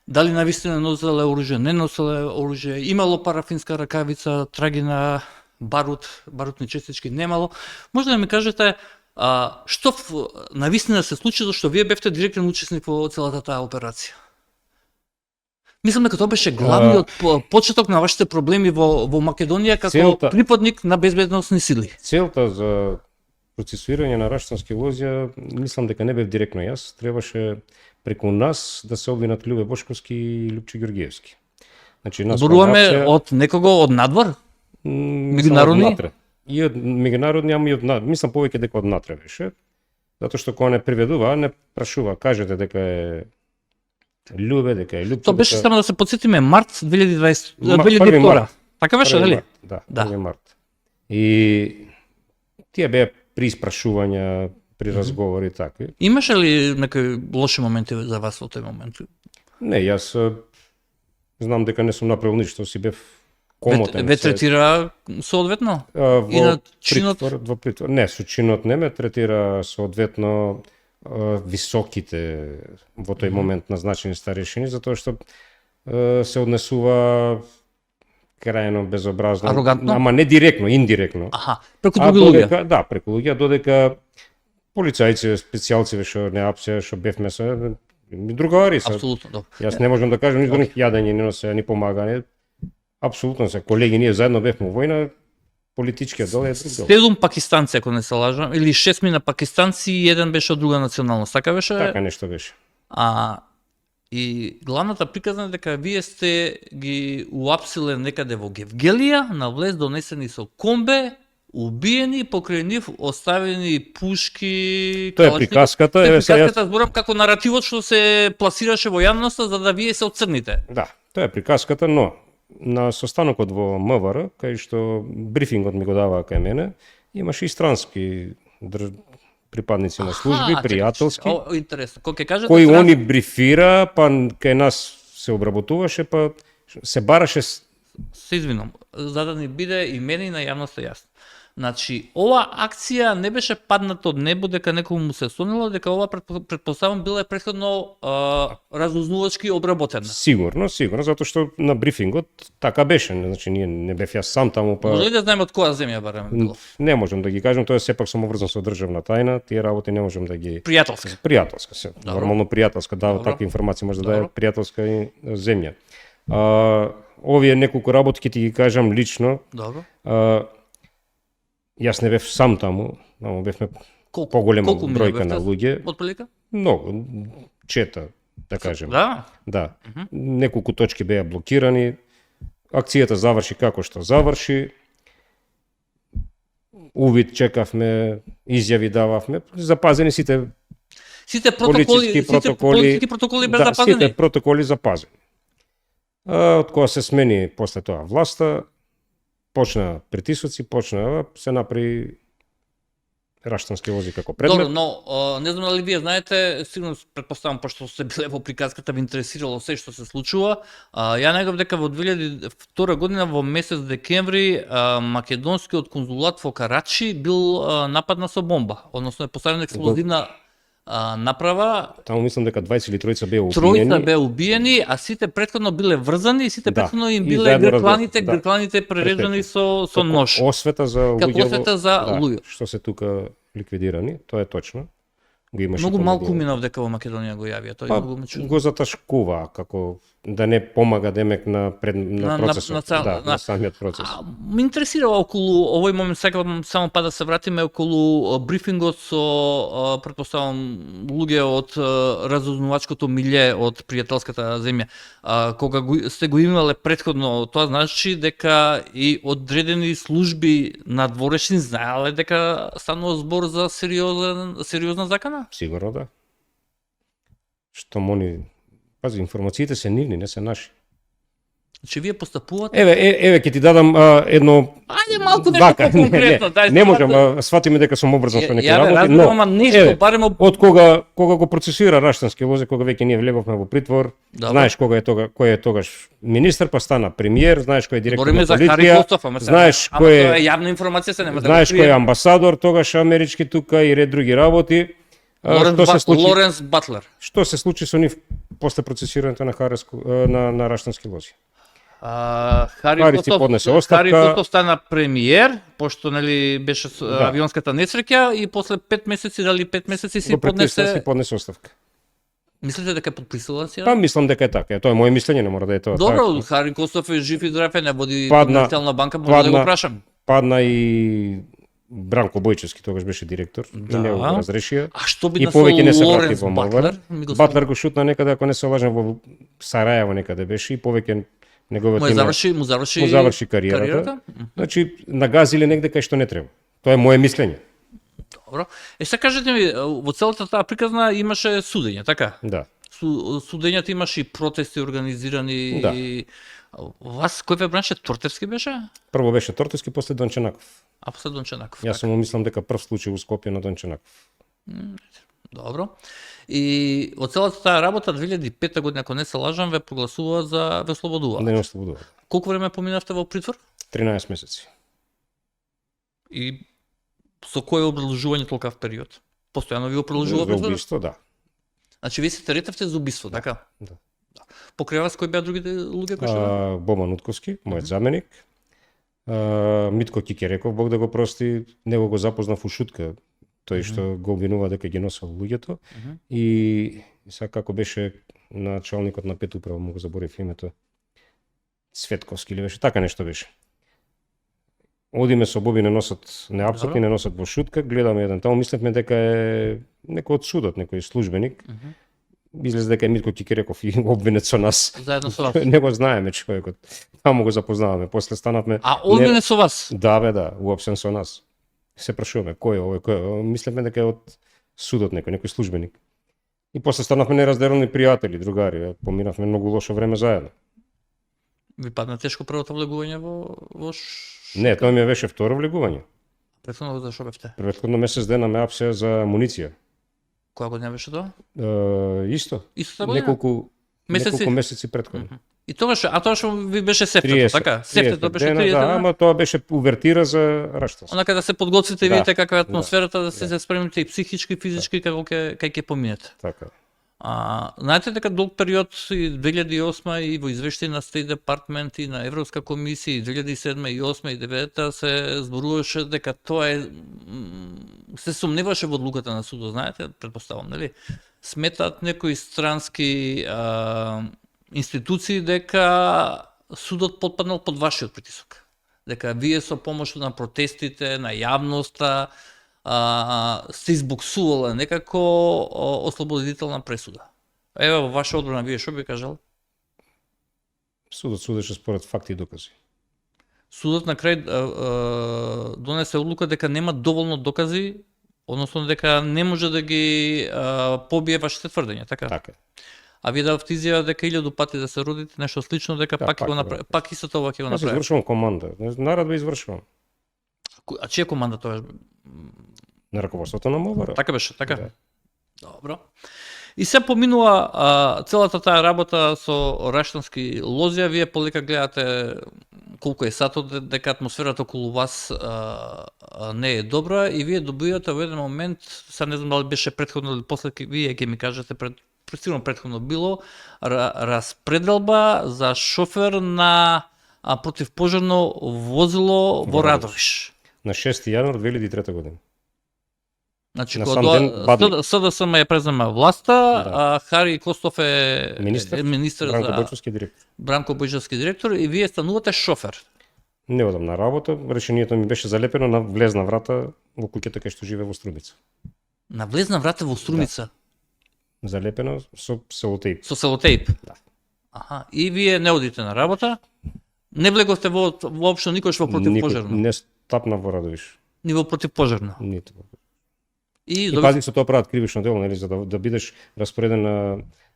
A: дали навистина носеле оружје, не носеле оружје, имало парафинска ракавица, трагина, барутни честички, немало. Може да ми кажете што навистина се случи, зашто вие бевте директен учесник во целата таа операција? Мислам дека тоа беше главниот почеток на вашите проблеми во Македонија како припадник на безбедносни сили.
B: Целта за процесуирање на Раштански лозја, мислам дека не бев директно јас, требаше преку нас да се обвинат Љубе Бошковски и Лјупче Ѓоргиевски. Значи,
A: зборуваме од некого од надвор? Меѓународни?
B: И од меѓународни, ама и од надвор. Мислам повеќе дека од натре беше. Затоа што кога не приведува, не прашува, кажете дека е Љубе, дека е Лјупче.
A: Тоа беше само да се подсетиме март 2020,
B: први
A: 2002.
B: март.
A: Така беше, нели?
B: Да,
A: Да.
B: 1 март. И тие беа при испрашувања, при разговори и такви.
A: Имаше ли некои лоши моменти за вас во тој момент?
B: Не, јас знам дека не сум направил ништо, си бев комотен.
A: Ве третира соодветно? И на чинот?
B: Во притвор. Не, со чинот не ме третира соодветно високите во тој момент назначени старешини, затоа што се однесува крајно безобразно.
A: Арогантно?
B: Ама не директно, индиректно.
A: Аха, преку други луѓе.
B: Да, преку луѓе, додека полицајци, специјалци што не апсија, што бевме се другари се.
A: Апсолутно, добро.
B: Јас не можам да кажам ниту нив јадење, ни носе, ни помагање. Апсолутно се колеги, ние заедно бевме во војна, политичкиот дел е друг дел.
A: 7 пакистанци, ако не се лажам, или 6 мина пакистанци и еден беше од друга националност, така беше?
B: Така нешто беше.
A: И главната приказна е дека вие сте ги уапсиле некаде во Гевгелија, на влез донесени со комбе, убиени, покрај нив оставени пушки,
B: Тоа е приказката,
A: Тоа е
B: сега
A: приказката, зборам како наративот што се пласираше во јавноста за да вие се отцрните.
B: Да, тоа е приказката, но на состанокот во МВР, кај што брифингот ми го даваа кај мене, имаше и странски припадници на служби, пријателски,
A: Интересно. Кога ќе кажете
B: кои они брифира, па кај нас се обработуваше, па се бараше
A: се извинам, за да ни биде и мене и на јавноста јасно. Значи, ова акција не беше падната од небо дека некому му се сонило, дека ова предпоставам била претходно разузнувачки обработена.
B: Сигурно, затоа што на брифингот така беше, значи ние не бев јас сам таму, па
A: Може ли да знаеме од која земја барем било?
B: не можам да ги кажам, тоа сепак сум обврзан со државна тајна, тие работи не можам да ги
A: Пријателска.
B: се.
A: Добро.
B: Нормално пријателска, дава
A: Добро.
B: такви информации може да даде
A: Добро.
B: пријателска и земја. Овие неколку работи ќе ти ги кажам лично.
A: Добро.
B: Јас не бев сам таму, но бевме поголема бројка на луѓе.
A: Отприлика?
B: Многу, чета, да кажем.
A: Да.
B: Да. Неколку точки беа блокирани. Акцијата заврши како што заврши. Увид чекавме, изјави дававме, запазени сите
A: Сите протоколи, политички протоколи беа запазени.
B: Сите протоколи запазени. Од кога се смени после тоа власта, почна притисоци, се направи Раштански лози како предмет.
A: Добро, но не знам дали вие знаете, сигурно претпоставам пошто сте биле во приказката, ви интересирало се што се случува. Ја најдов дека во 2002 година во месец декември македонскиот конзулат во Карачи бил нападнат со бомба, односно е поставена експлозивна направа.
B: Таму мислам дека 20 или 30 беа убиени.
A: Тројца беа убиени, а сите претходно биле врзани и сите претходно им биле гркланите прережани со нож.
B: Освета за луѓе.
A: Како освета за луѓе.
B: Што се тука ликвидирани, тоа е точно. Го имаше
A: многу малку минав дека во Македонија го јавија, тоа е многу ме чуди.
B: Го заташкува како да не помага демек на процесот, на самиот процес.
A: Ме интересира околу овој момент, сакам само па да се вратиме околу брифингот со претпоставам луѓе од разузнавачкото милје од пријателската земја. Кога сте го имале претходно, тоа значи дека и одредени служби надворешни знаеле дека станува збор за сериозна закана?
B: Сигурно да. Што мони, пази, информациите се нивни, не се наши.
A: Значи вие постапувате?
B: Еве ќе ти дадам едно.
A: Ајде малку нешто конкретно, дај.
B: Не можам, сватиме дека сум обврзан со некои работи,
A: но нешто барем
B: од кога го процесира Раштански лози, кога веќе ние влеговме во притвор, знаеш кој е тогаш министер, па стана премиер, знаеш кој е директор на полиција, знаеш кој
A: е јавна информација, се нема да
B: знаеш кој е амбасадор тогаш амерички тука и ред други работи.
A: Лоренс Батлер.
B: Што се случи со нив после процесирањето на Раштански лози?
A: Хари Костов стана премиер, пошто нели беше авионската несреќа и после 5 месеци, дали 5 месеци си
B: поднесе оставка.
A: Мислите дека подписала си?
B: Па мислам дека е така. Тоа е моје мислење, не мора да е тоа.
A: Добро, Хари Костов е жив и здрав, не води Национална банка, може да го прашам.
B: Падна и Бранко Бојчевски, тогаш беше директор, и не го разрешија.
A: А што би
B: и повеќе не се врати
A: Лоренс
B: во
A: Батлер?
B: Батлер го шутна некаде, ако не се лажам, во Сарајево некаде беше и повеќе неговото
A: му заврши
B: кариерата. Значи нагазиле негде кај што не треба. Тоа е моје мислење.
A: Добро. Се кажете ми, во целата таа приказна имаше судење, така?
B: Да.
A: Судењата имаше и протести организирани.
B: Да.
A: Вас кој ве бранше, Тортевски беше?
B: Прво беше Тортевски, после Донченаков.
A: А после Донченаков.
B: Јас сум мислам дека прв случај во Скопје на Донченаков.
A: Добро. И од целата таа работа 2005 година, ако не се лажам, ве прогласува за ве слободува.
B: Не ослободува.
A: Колку време поминавте во притвор?
B: 13 месеци.
A: И со кое образложување толкав период? Постојано ви го продолжува
B: За
A: притворот?
B: убиство, да.
A: Значи вие се теретавте за убиство, така?
B: Да.
A: Покрај вас кои беа другите луѓе кои што?
B: Боман Утковски, мојот заменик. Митко Кикереков, Бог да го прости, него го запознав у шутка, тој што го обвинува дека ги носел луѓето. И сега како беше началникот на пет управа, му го заборив името, Цветковски или беше, така нешто беше. Одиме со Боби, не носат, не апсат и не носат во шутка, гледаме еден таму, мислевме дека е некој од судот, некој службеник. Излезе дека е Митко Кикереков и обвинет со нас.
A: Заедно со вас.
B: Не го знаеме човекот. Таму го запознаваме, после станавме.
A: А одвине со вас?
B: Да, бе, да, уопсен со нас. Се прашуваме кој е овој, кој е овој. Мислевме дека е од судот некој службеник. И после станавме неразделени пријатели, другари, поминавме многу лошо време заедно.
A: Ви падна тешко првото влегување во
B: Не, тоа ми беше второ влегување.
A: Претходно зашо бевте?
B: Претходно месец дена ме апсеа за амуниција.
A: Која година беше тоа?
B: Исто.
A: Истата година?
B: Неколку месеци претходно.
A: И тогаш, а тоа што ви беше сефтето, така? Сефтето беше 30
B: дена. Да, ама тоа беше увертира за Раштански.
A: Онака да се подготвите и
B: Да,
A: видите каква е атмосферата, да се
B: да.
A: спремите и психички, и физички, како ќе поминете.
B: Така.
A: Знаете дека долг период и 2008 и во извештај на State Department и на Европска комисија и 2007 и 2008 и 2009 се зборуваше дека тоа е се сомневаше во одлуката на судот, знаете, претпоставам, нели? Сметаат некои странски институции дека судот потпаднал под вашиот притисок. Дека вие со помош на протестите, на јавноста, се избуксувала некако ослободителна пресуда. Еве во ваша одбрана вие што би кажал?
B: Судот судеше според факти и докази.
A: Судот на крај донесе одлука дека нема доволно докази, односно дека не може да ги побие вашите тврдења, така?
B: Така.
A: А вие давте изјава дека 1000 пати да се родите, нешто слично, дека
B: Да,
A: пак ќе
B: пак
A: го
B: го
A: направи, пак исто тоа ќе го
B: Јас
A: направи.
B: извршувам команда. Наредба извршувам.
A: А чија команда тоа е?
B: На раководството на МВР.
A: Така беше, така?
B: Да.
A: Добро. И се поминува целата таа работа со Раштански лозија, вие полека гледате колку е сатот, дека атмосферата околу вас не е добра и вие добивате во еден момент, сега не знам дали беше претходно или после, вие ќе ми кажете, сигурно претходно било, распределба за шофер на противпожарно возило во Радовиш.
B: На 6 јануар 2003 година.
A: Значи,
B: На
A: кога
B: сам ден Бадник.
A: СДСМ ја презема власта,
B: Да.
A: Хари Костов е министер
B: Бранко
A: за
B: Бојчовски директор.
A: Бранко Бојчовски директор и вие станувате шофер.
B: Не одам на работа, решението ми беше залепено на влезна врата во куќата кај што живее во Струмица.
A: На влезна врата во Струмица,
B: Залепено со селотејп.
A: со селотејп.
B: Да.
A: Аха, и вие не одите на работа, не влеговте воопшто никош во противпожарно,
B: Не стапна во Радовиш.
A: ни во противпожарно.
B: Ниту.
A: И
B: И пази се тоа прават кривично дело, нели, за да бидеш распореден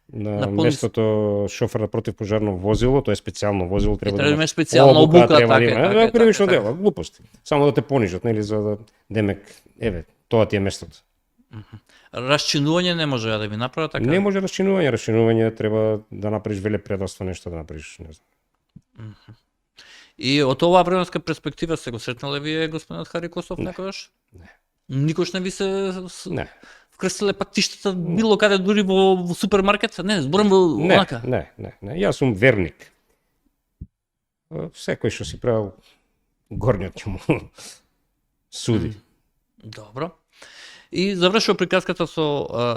B: на местото шофер на противпожарно возило, тоа е специјално возило, треба
A: треба да
B: да
A: имаш специјална обука,
B: треба да
A: така е,
B: има.
A: така е,
B: Кривично
A: така е.
B: дело, глупости. Само да те понижат, нели, за да демек, еве, тоа ти е местото.
A: Расчинување не може да ви направат така.
B: Не може расчинување треба да направиш велепредавство, нешто да направиш, не знам.
A: И од оваа временска перспектива се го сретнале вие господинот Хари Костов
B: Не.
A: некогаш?
B: Не.
A: Никош не ви се
B: Не.
A: вкрстиле патиштата било каде, дури во супермаркет? Не, зборам во
B: Не,
A: онака.
B: не. Јас сум верник. Секој што си правил горниот ќе му суди.
A: Добро. И завршува приказката со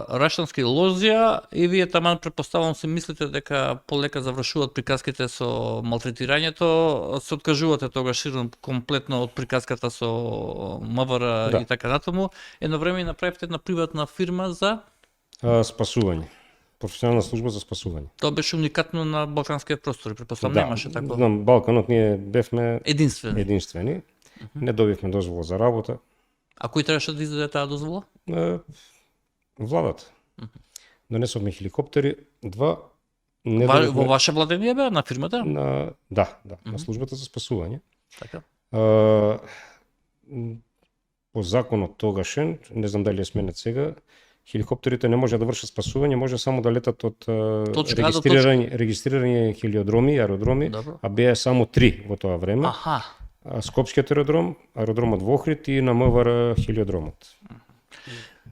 A: Раштански лозија и вие таман претпоставувам се мислите дека полека завршуваат приказките со малтретирањето, се откажувате тогаш сигурно комплетно од приказката со МВР
B: Да.
A: и така натаму. Едно време и направивте една приватна фирма за
B: Спасување. Професионална служба за спасување.
A: тоа беше уникатно на балканскиот простор, претпоставам немаше тако.
B: Знам, Балканот ние бевме
A: Единствено.
B: единствени. Не добивме дозвола за работа.
A: А кој требаше да издаде таа дозвола?
B: Владата. Донесовме хеликоптери, 2 не
A: Во
B: добивме
A: ваше владение беа на фирмата?
B: на на службата за спасување.
A: Така.
B: По законот тогашен, не знам дали е сменет сега, хеликоптерите не може да вршат спасување, може само да летат од
A: Точка А до точка.
B: регистрирани хелиодроми, аеродроми,
A: Добро.
B: а беа само 3 во тоа време.
A: Аха.
B: Скопскиот аеродром, аеродромот во Охрид и на МВР хелиодромот.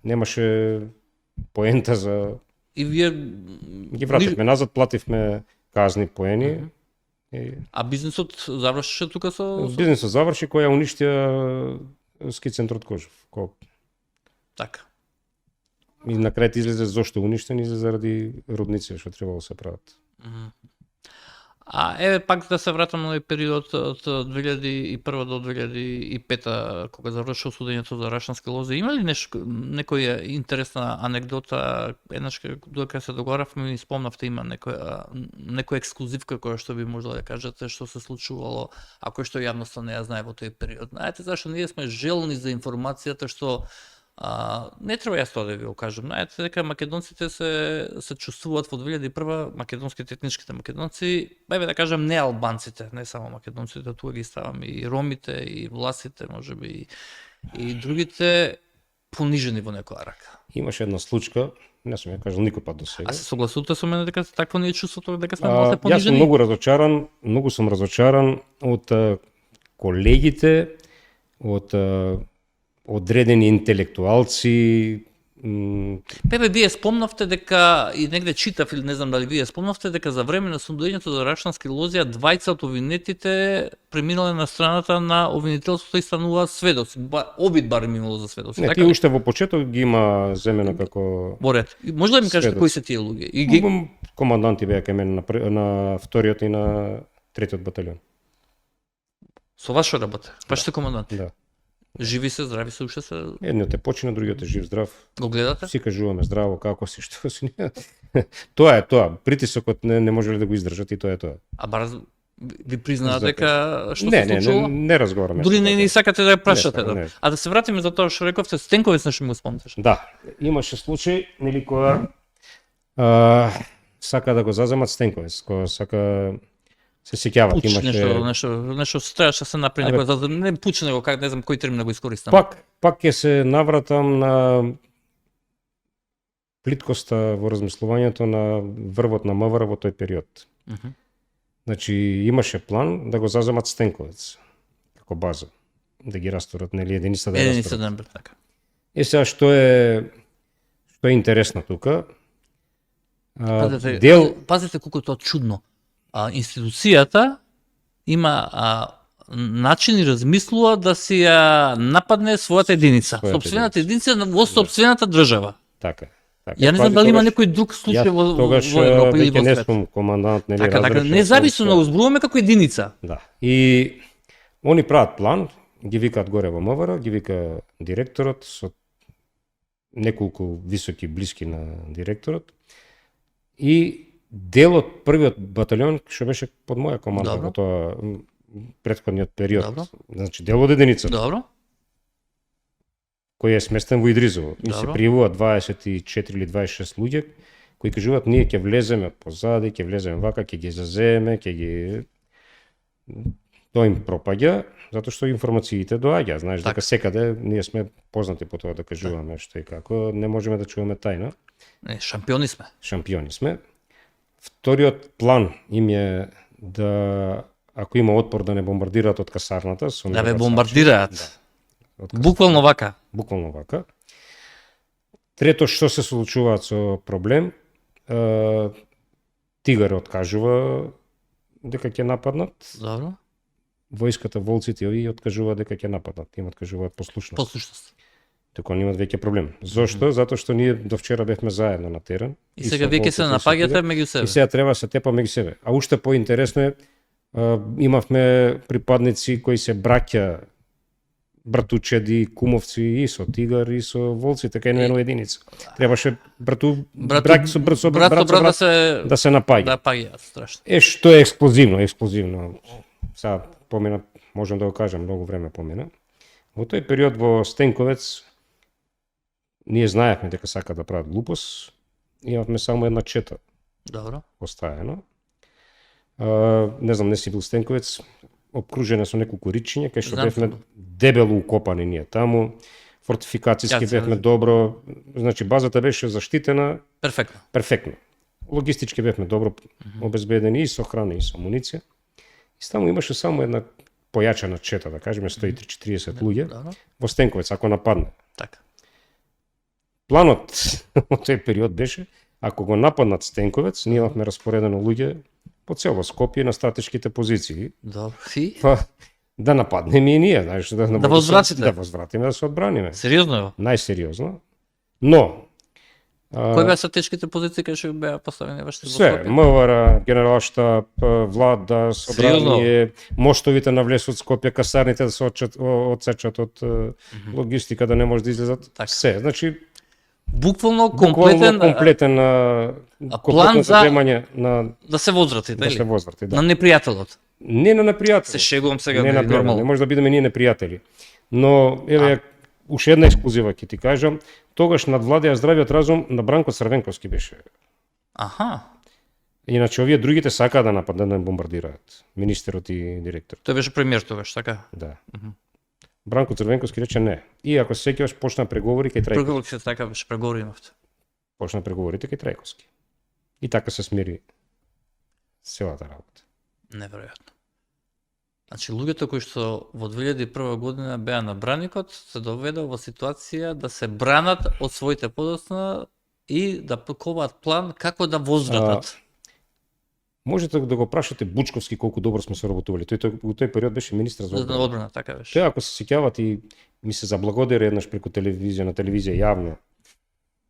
B: Немаше поента за...
A: И вие...
B: Ги вративме назад, плативме казни поени. И...
A: А бизнисот завршеше тука со...
B: Бизнисот заврши, која уништија ски центрот Кожев.
A: Така.
B: И на крај излезе зошто уништен, излезе заради рудници што требало да се прават.
A: А еве пак да се вратам на период од 2001 до 2005 кога завршил судењето за Рашански лозе. Има ли некоја интересна анегдота, еднаш додека се договаравме ми спомнавте има некоја ексклузивка која што би можело да кажете што се случувало, а кој што јавноста не ја знае во тој период. Знаете зашто ние сме желни за информацијата што не треба јас тоа да ви го кажам. Знаете дека македонците се чувствуваат во 2001 македонските етничките македонци, еве да кажам не албанците, не само македонците, тука ги ставам и ромите и власите, можеби и другите понижени во некоја рака.
B: Имаше една случка, не сум ја кажал никој пат до сега.
A: А се согласувате со мене дека такво не е чувството дека сме малку понижени?
B: Јас сум многу сум разочаран од колегите, од одредени интелектуалци.
A: Пепе, вие спомнавте дека, и негде читав или не знам дали вие спомнавте дека за време на судењето за Рашански лозија двајца од обвинетите преминале на страната на обвинителството и станува сведоци. Обид барем имало за сведоци.
B: Не, тие уште во почеток ги има земено како
A: борет. Може да ми кажете кои се тие луѓе?
B: И команданти беа кај мене на вториот и на третиот баталион.
A: Со вас што работе? Вашите команданти?
B: Да.
A: Живи се, здрави се, уште се...
B: Едниот е почина, другиот е жив, здрав.
A: Го гледате?
B: Си кажуваме здраво, како си, што си. Тоа е тоа. Притисокот не можеле да го издржат и тоа е тоа.
A: А барз ви признаа дека што се случило?
B: Не разговараме.
A: Дури не сакате да ја прашате. А да се вратиме за тоа што рековте, Стенковец нешто ми го спомнете.
B: Да, имаше случај, нели кога сака да го заземат Стенковец, кога сака се сеќават, имаше
A: нешто требаше да се направи некој не пуч него, как не знам кој термин да го искористам.
B: Пак ќе се навратам на плиткоста во размислувањето на врвот на МВР во тој период. Значи имаше план да го заземат Стенковец како база, да ги растурат, нели единица да растурат.
A: Така.
B: Е сега што е интересно тука?
A: Пазете колку тоа чудно. Институцијата има начин и размислува да си ја нападне својата единица. Собствената единица во собствената држава.
B: Така.
A: Ја не знам дали има некој друг случај во Европа или во свет.
B: Не сум командант, нели разрешен.
A: Така, независно го зборуваме како единица.
B: Да. И они прават план, ги викаат горе во МВР, ги вика директорот со неколку високи блиски на директорот. И дел од првиот баталион што беше под моја команда во тоа претходниот период.
A: Добро.
B: Значи дел од единицата.
A: Добро.
B: Кој е сместен во Идризово. И се пријавува 24 или 26 луѓе кои кажуваат ние ќе влеземе позади, ќе влеземе вака, ќе ги зазееме, ќе ги тоа им пропаѓа затоа што информациите доаѓа, знаеш дека секаде ние сме познати по тоа да кажуваме што и како, не можеме да чуваме тајна.
A: Не, шампиони сме.
B: Шампиони сме. Вториот план им е да, ако има отпор, да не бомбардираат од касарната.
A: Да ве бомбардираат. Буквално вака.
B: Буквално вака. Трето, што се случуваат со проблем, Тигар откажува дека ќе нападнат.
A: Добро.
B: Војската, волците и откажуваат дека ќе нападнат. Им откажуваат послушност.
A: Послушност.
B: Така имат веќе проблем. Зошто? Затоа што ние до вчера бевме заедно на терен.
A: И сега веќе се напаѓате меѓу себе.
B: И сега треба се тепа меѓу себе. А уште поинтересно е, имавме припадници кои се браќа, братучеди, кумовци и со Тигар и со волци, така и на една единица. Требаше брат да се напаѓа.
A: Да паѓаат страшно.
B: Што е експлозивно. Сега помина, можам да го кажам, многу време помина. Во тој период во Стенковец ние знаевме дека сака да прават глупост, имавме само една чета.
A: Добро.
B: Остаено. Не знам, не си бил Стенковец, обкружена со неколку ричиња, кај што бевме дебело укопани ние таму. фортификацијски
A: Ја, се
B: бевме добро, значи базата беше заштитена
A: Перфектно.
B: перфектно. Логистички бевме добро обезбедени и со храна и со амуниција. И таму имаше само една појачена чета, да кажеме 130-40 луѓе
A: Да,
B: во Стенковец ако нападне.
A: така.
B: Планот од тој период беше, ако го нападнат Стенковец, ние имавме распоредено луѓе по цело Скопје на стратешките позиции,
A: Добро. И?
B: па да нападнеме и ние, знаеш, да
A: возвратите.
B: да возвратиме, да се одбраниме.
A: Сериозно е?
B: Најсериозно. Но
A: Кои беа стратешките позиции кај што беа поставени вашите
B: се, МВР, генералштаб, влада, собрание, моштовите на влез од Скопје, касарните да се одсечат од логистика, да не може да излезат.
A: Така.
B: Се, значи
A: Буквално
B: комплетен
A: комплетен
B: комплетно
A: за-
B: задемање на
A: да се возврати,
B: да се
A: дали?
B: возврати, да.
A: На непријателот.
B: Не на непријатели.
A: Се шегувам сега,
B: не
A: нели,
B: на пријатели, не
A: нормално.
B: може да бидеме ние непријатели. Но еве уште една ексклузива ќе ти кажам, тогаш надвладеа здравиот разум на Бранко Црвенковски беше.
A: Аха.
B: Иначе овие другите сакаа да нападнат да бомбардираат, министерот и директорот.
A: Тој беше премиер тогаш, така?
B: Да. Бранко Црвенковски рече не. И ако се сеќаваш почна преговори кај Трајковски.
A: Преговор се така беше преговори имавте.
B: Почна преговорите кај Трајковски. И така се смири целата работа.
A: Неверојатно. Значи, луѓето кои што во 2001 година беа на браникот, се доведува во ситуација да се бранат од своите подоцна и да пакуваат план како да возвратат.
B: Можете да го прашате Бучковски колку добро сме соработували. Тој во тој период беше министар за
A: За
B: одбрана.
A: одбрана, така беше.
B: Тој ако се сеќават и ми се заблагодари еднаш преку телевизија, на телевизија јавно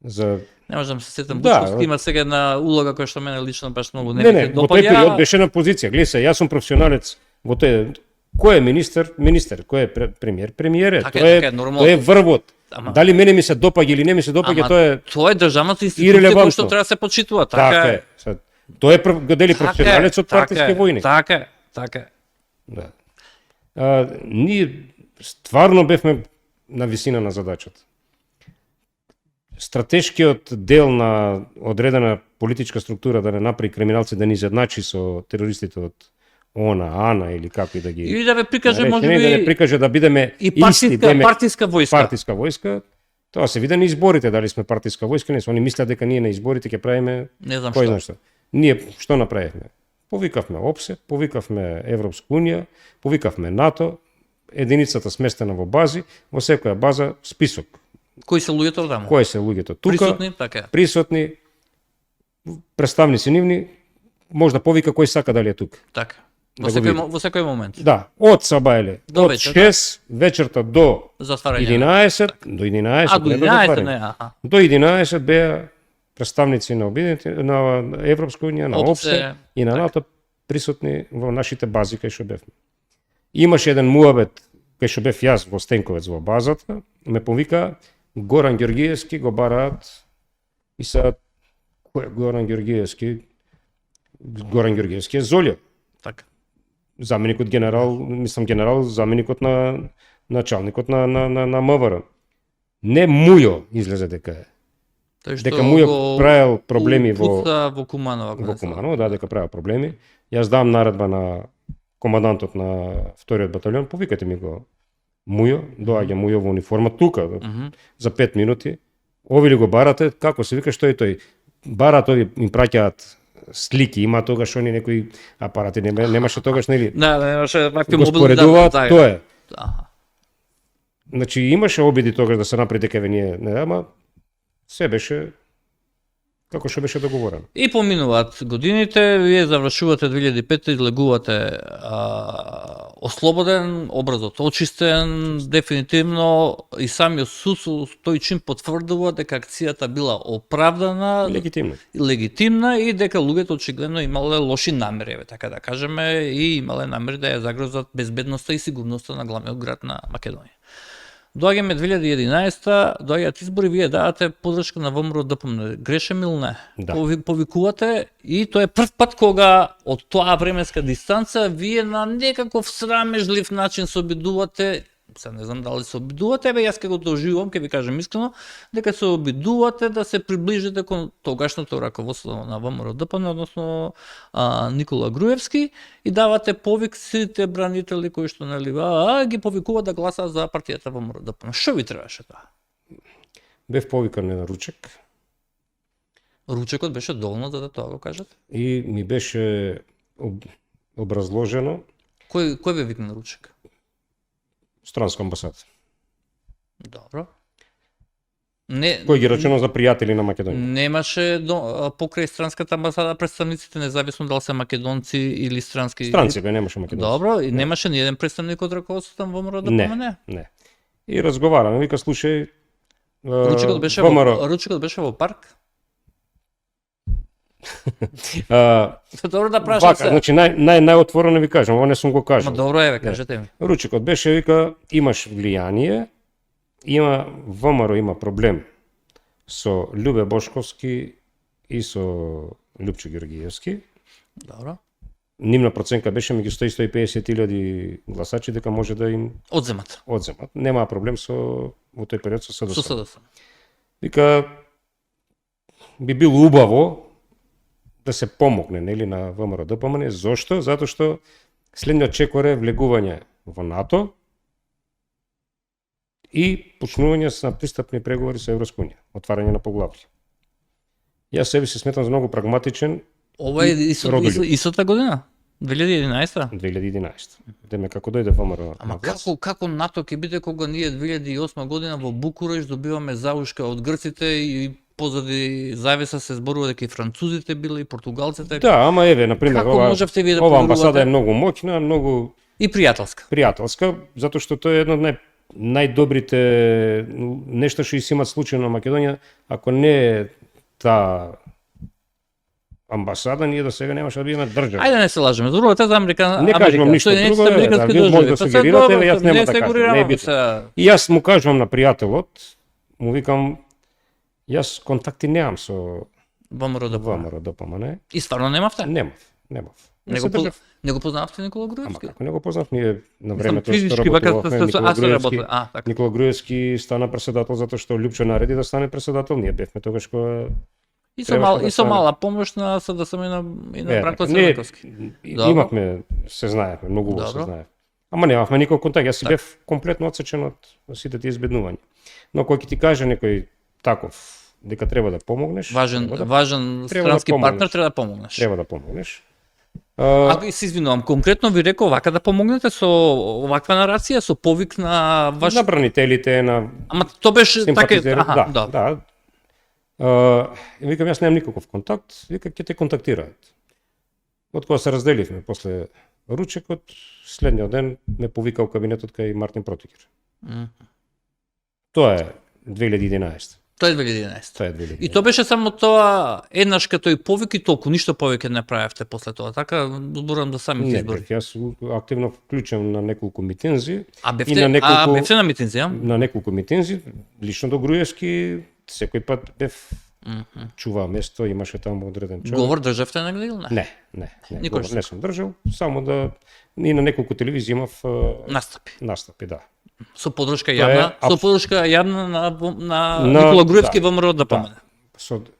B: за
A: Не можам да се сетам,
B: Да,
A: Бучковски има сега една улога која што мене лично баш многу не
B: Не,
A: ми се
B: во тој
A: допаѓа.
B: период беше на позиција. Гледај се, јас сум професионалец во тој. Кој е министер? Министер. Кој е премиер? Премиер е.
A: Така
B: Тоа
A: така е, нормално.
B: Тоа е врвот.
A: Ама-
B: Дали мене ми се допаѓа или не ми се допаѓа,
A: Ама
B: тоа е
A: Тоа е државната институција
B: ирелевантно.
A: која што треба да се почитува,
B: така е. Сад, Тоа е го дели професионалец од партиски војник.
A: Така е, така е.
B: Да. Ние стварно бевме на висина на задачата. Стратешкиот дел на одредена политичка структура да не направи криминалци да ни изедначи со терористите од ОНА, АНА или како и да ги
A: И да ве прикаже
B: наречени, да не
A: можеби
B: прикаже да бидеме
A: и
B: исти,
A: партиска војска.
B: партиска војска. Тоа се види на изборите, дали сме партиска војска, не се. Они мислат дека ние на изборите ќе правиме
A: Не знам
B: кој
A: што.
B: знае што. Ние што направивме? Повикавме ОПСЕ, повикавме Европска унија, повикавме НАТО, единицата сместена во бази, во секоја база список.
A: Кои се луѓето таму?
B: Кои се луѓето тука,
A: Присутни, така е.
B: присутни, представници нивни, може да повика кој сака дали е тука.
A: Така.
B: Да го види.
A: Во секој момент.
B: Да, од Сабајле,
A: До
B: од
A: вечерта.
B: 6 вечерта до
A: Затварање.
B: 11, до 11,
A: А, до
B: не до
A: 11
B: затварање.
A: не, аха.
B: До 11 беа представници на на Европска унија, на
A: ОПСЕ,
B: ОПСЕ и на НАТО присутни во нашите бази кај што бевме. Имаше еден муабет кај што бев јас во Стенковец во базата, ме повика Горан Ѓоргиевски, го бараат и са кој е Горан Ѓоргиевски? Горан Ѓоргиевски е Золјо,
A: Така.
B: заменикот генерал, мислам генерал, заменикот на началникот на МВР. Не Мујо излезе дека е.
A: Тој што
B: Дека Мујо
A: го
B: правел проблеми
A: во Куманово. ако
B: во
A: не се лажам.
B: Куманово, да, дека правел проблеми. Јас дам наредба на командантот на вториот баталјон, повикате ми го Мујо, доаѓа Мујо во униформа тука
A: Мгм.
B: за 5 минути. Ови ли го барате? Како се вика, што е тој? Барат ови им праќаат слики, има тогаш они некои апарати, немаше тогаш нели?
A: Да, немаше вакви
B: Го
A: мобилни
B: споредуваат,
A: да,
B: тоа е.
A: Аха.
B: Значи имаше обиди тогаш да се направи дека ние, не, ама се беше како што беше договорено.
A: И поминуваат годините, вие завршувате 2005 и излегувате ослободен, образот очистен, дефинитивно и самиот суд со тој чин потврдува дека акцијата била оправдана,
B: Легитимно.
A: легитимна и дека луѓето очигледно имале лоши намери, така да кажеме, и имале намери да ја загрозат безбедноста и сигурноста на главниот град на Македонија. Доаѓаме 2011, доаѓаат избори, вие давате подршка на ВМРО ДПМН. Грешем или не?
B: Да.
A: Повикувате и тоа е прв пат кога од тоа временска дистанца вие на некаков срамежлив начин се обидувате се не знам дали се обидувате, јас ќе го доживувам, ќе ви кажам искрено, дека се обидувате да се приближите кон тогашното раководство на ВМРО-ДПМНЕ, односно Никола Груевски, и давате повик сите бранители кои што ги повикуваат да гласаат за партијата ВМРО-ДПМНЕ. Што ви требаше тоа?
B: Бев повикан на ручек.
A: Ручекот беше доволно за да тоа го кажете?
B: И ми беше образложено
A: Кој ве викна на ручек?
B: странска амбасада.
A: Добро. Не,
B: Кој ги рачуна за пријатели на Македонија?
A: Немаше покрај странската амбасада представниците, независно дали се македонци или странски.
B: Странци бе, немаше македонци.
A: Добро, и немаше ни еден представник од раководството на ВМРО-ДПМНЕ?
B: Не. И разговараме, вика слушај,
A: Ручекот беше во парк? Добро да прашам
B: вака, значи најотворено ви кажам, ова не сум го кажал.
A: Ма добро еве, кажете ми.
B: Ручекот беше, вика, имаш влијание, ВМРО има проблем со Љубе Бошковски и со Љупчо Георгиевски.
A: Добро.
B: Нивна проценка беше меѓу 100-150 гласачи дека може да им
A: одземат.
B: Немаа проблем во тој период со СДСМ.
A: Со СДСМ.
B: Вика, би било убаво да се помогне, нели, на ВМРО-ДПМНЕ. Зошто? Затоа што следниот чекор е влегување во НАТО и почнување на пристапни преговори со Европска унија, отварање на поглавје. Јас себе се сметам за многу прагматичен.
A: Ова е истата година? 2011?
B: 2011. Деме како дојде ВМРО.
A: Ама како НАТО ќе биде кога ние 2008 година во Букуреш добиваме заушка од грците и позади завеса се зборува дека и французите биле и португалците.
B: Да, ама еве, на пример, ова амбасада е многу моќна, многу
A: и пријателска,
B: затоа што тоа е едно од најдобрите нешта што и се имат случајно на Македонија. Ако не е таа амбасада, ние до сега немаше да бидеме држава.
A: Ајде не се лажеме, зборувате за Америка.
B: Не кажувам ништо друго, вие може да сугерирате, јас нема да кажам, не е битно. И јас му кажувам на пријателот, му викам, јас контакти немам со ВМРО-ДПМНЕ.
A: И стварно немавте?
B: Немав.
A: Не го познавте Никола Груевски?
B: Ама како не го познав, ние на времето
A: што работевме,
B: Никола Груевски стана председател затоа што Љупчо нареди да стане председател, ние бевме тогаш кога
A: И со мала помош на СДСМ и на Бранко Црвековски.
B: Имавме, се знаевме, многу се знаевме. Ама немавме никој контакт, јас си бев комплетно отсечен од сите тие избеднувања. Но кој ќе ти каже некој таков дека треба да помогнеш,
A: важен странски партнер, треба да помогнеш.
B: Треба да помогнеш.
A: Се извинувам, конкретно ви рекол вака да помогнете со оваква нарација, со повик на
B: на бранителите, на
A: Ама тоа беше така,
B: да. Викам, јас немам никаков контакт, вика, ќе те контактираат. Од кога се разделивме после ручекот, следниот ден ме повика у кабинетот кај Мартин Протигер. Тоа е 2011.
A: Тоа е 2011. И тоа беше само тоа, еднаш като и повик и толку, ништо повеќе не правевте после тоа, така зборам да самите избори.
B: Не, јас активно вклучувам на неколку митинзи.
A: Бевте на митинзи,
B: На неколку митинзи, лично до Груевски, секој пат бев чуваа место, имаше таму одреден човек.
A: Говор државте негде или не?
B: Не. Говор не сум држал, само да и на неколку телевизии имав настапи, да.
A: Со подршка јавна, на Никола Груевски во ВМРО-ДПМНЕ.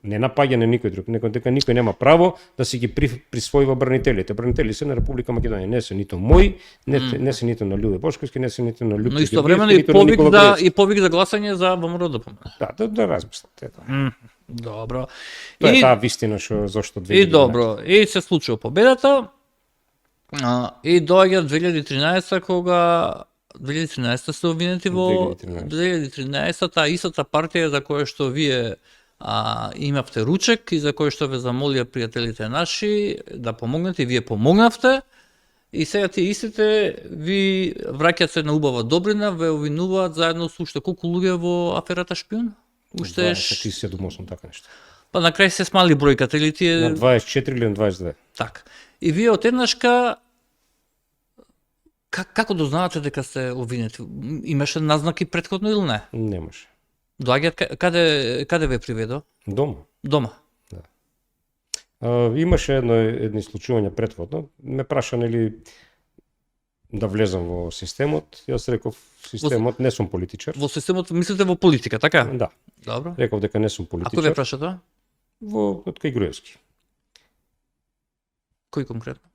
B: Не напаѓане никој друг, дека никој нема право да си ги присвојува бранителите. Бранители се на Република Македонија, не се нито мои, не се нито на Љубе Бошковски, не се нито на Љупчо.
A: Но истовремено и повик за гласање за ВМРО-ДПМНЕ.
B: Да размислате.
A: Добро.
B: Тоа е таа вистина што зошто 2011.
A: И добро, и се случува победата. И доаѓа 2013 кога 2013 се обвинети во 2013 таа истата партија за која што вие имавте ручек и за кој што ве замолија пријателите наши да помогнете и вие помогнавте и сега тие истите ви враќаат се на убава добрина, ве обвинуваат заедно со уште колку луѓе во аферата Шпион? Уште
B: 27-8 така нешто.
A: Па на крај се смали бројката или тие
B: на 24 или на 22.
A: Така. И вие одеднашка како дознавате дека сте обвинети? Имаше назнаки претходно или не?
B: Немаше.
A: Доаѓаат каде ве приведо?
B: Дома.
A: Да.
B: Имаше едни случувања претходно. Ме праша, нели, да влезам во системот, јас реков системот не сум политичар.
A: Во системот мислите во политика, така?
B: Да,
A: Добро.
B: реков дека не сум
A: А кој ве
B: политичар.
A: праша тоа?
B: Во од кај Груевски.
A: Кој конкретно?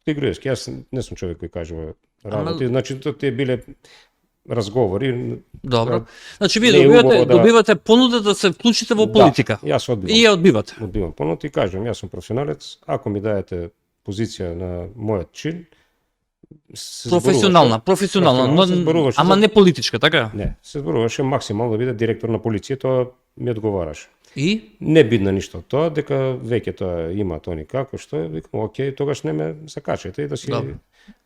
B: Кај Груевски, јас не сум човек кој кажува работи, значи тоа тие биле разговори.
A: Добро. Значи вие
B: не е
A: добивате
B: убаво да-
A: добивате понуда да се вклучите во политика.
B: Да, јас одбивам.
A: И ја одбивате.
B: Одбивам понуд и кажам, јас сум професионалец, ако ми даете позиција на мојот чин, се
A: Професионална,
B: професионална, се зборуваше
A: ама
B: за-
A: не политичка, така?
B: Не, се зборуваше максимално да биде директор на полиција, тоа ми одговараше.
A: И
B: Не бидна ништо од тоа, дека веќе тоа има тони како што, викам, окей, тогаш не ме закачете и да си
A: Добро.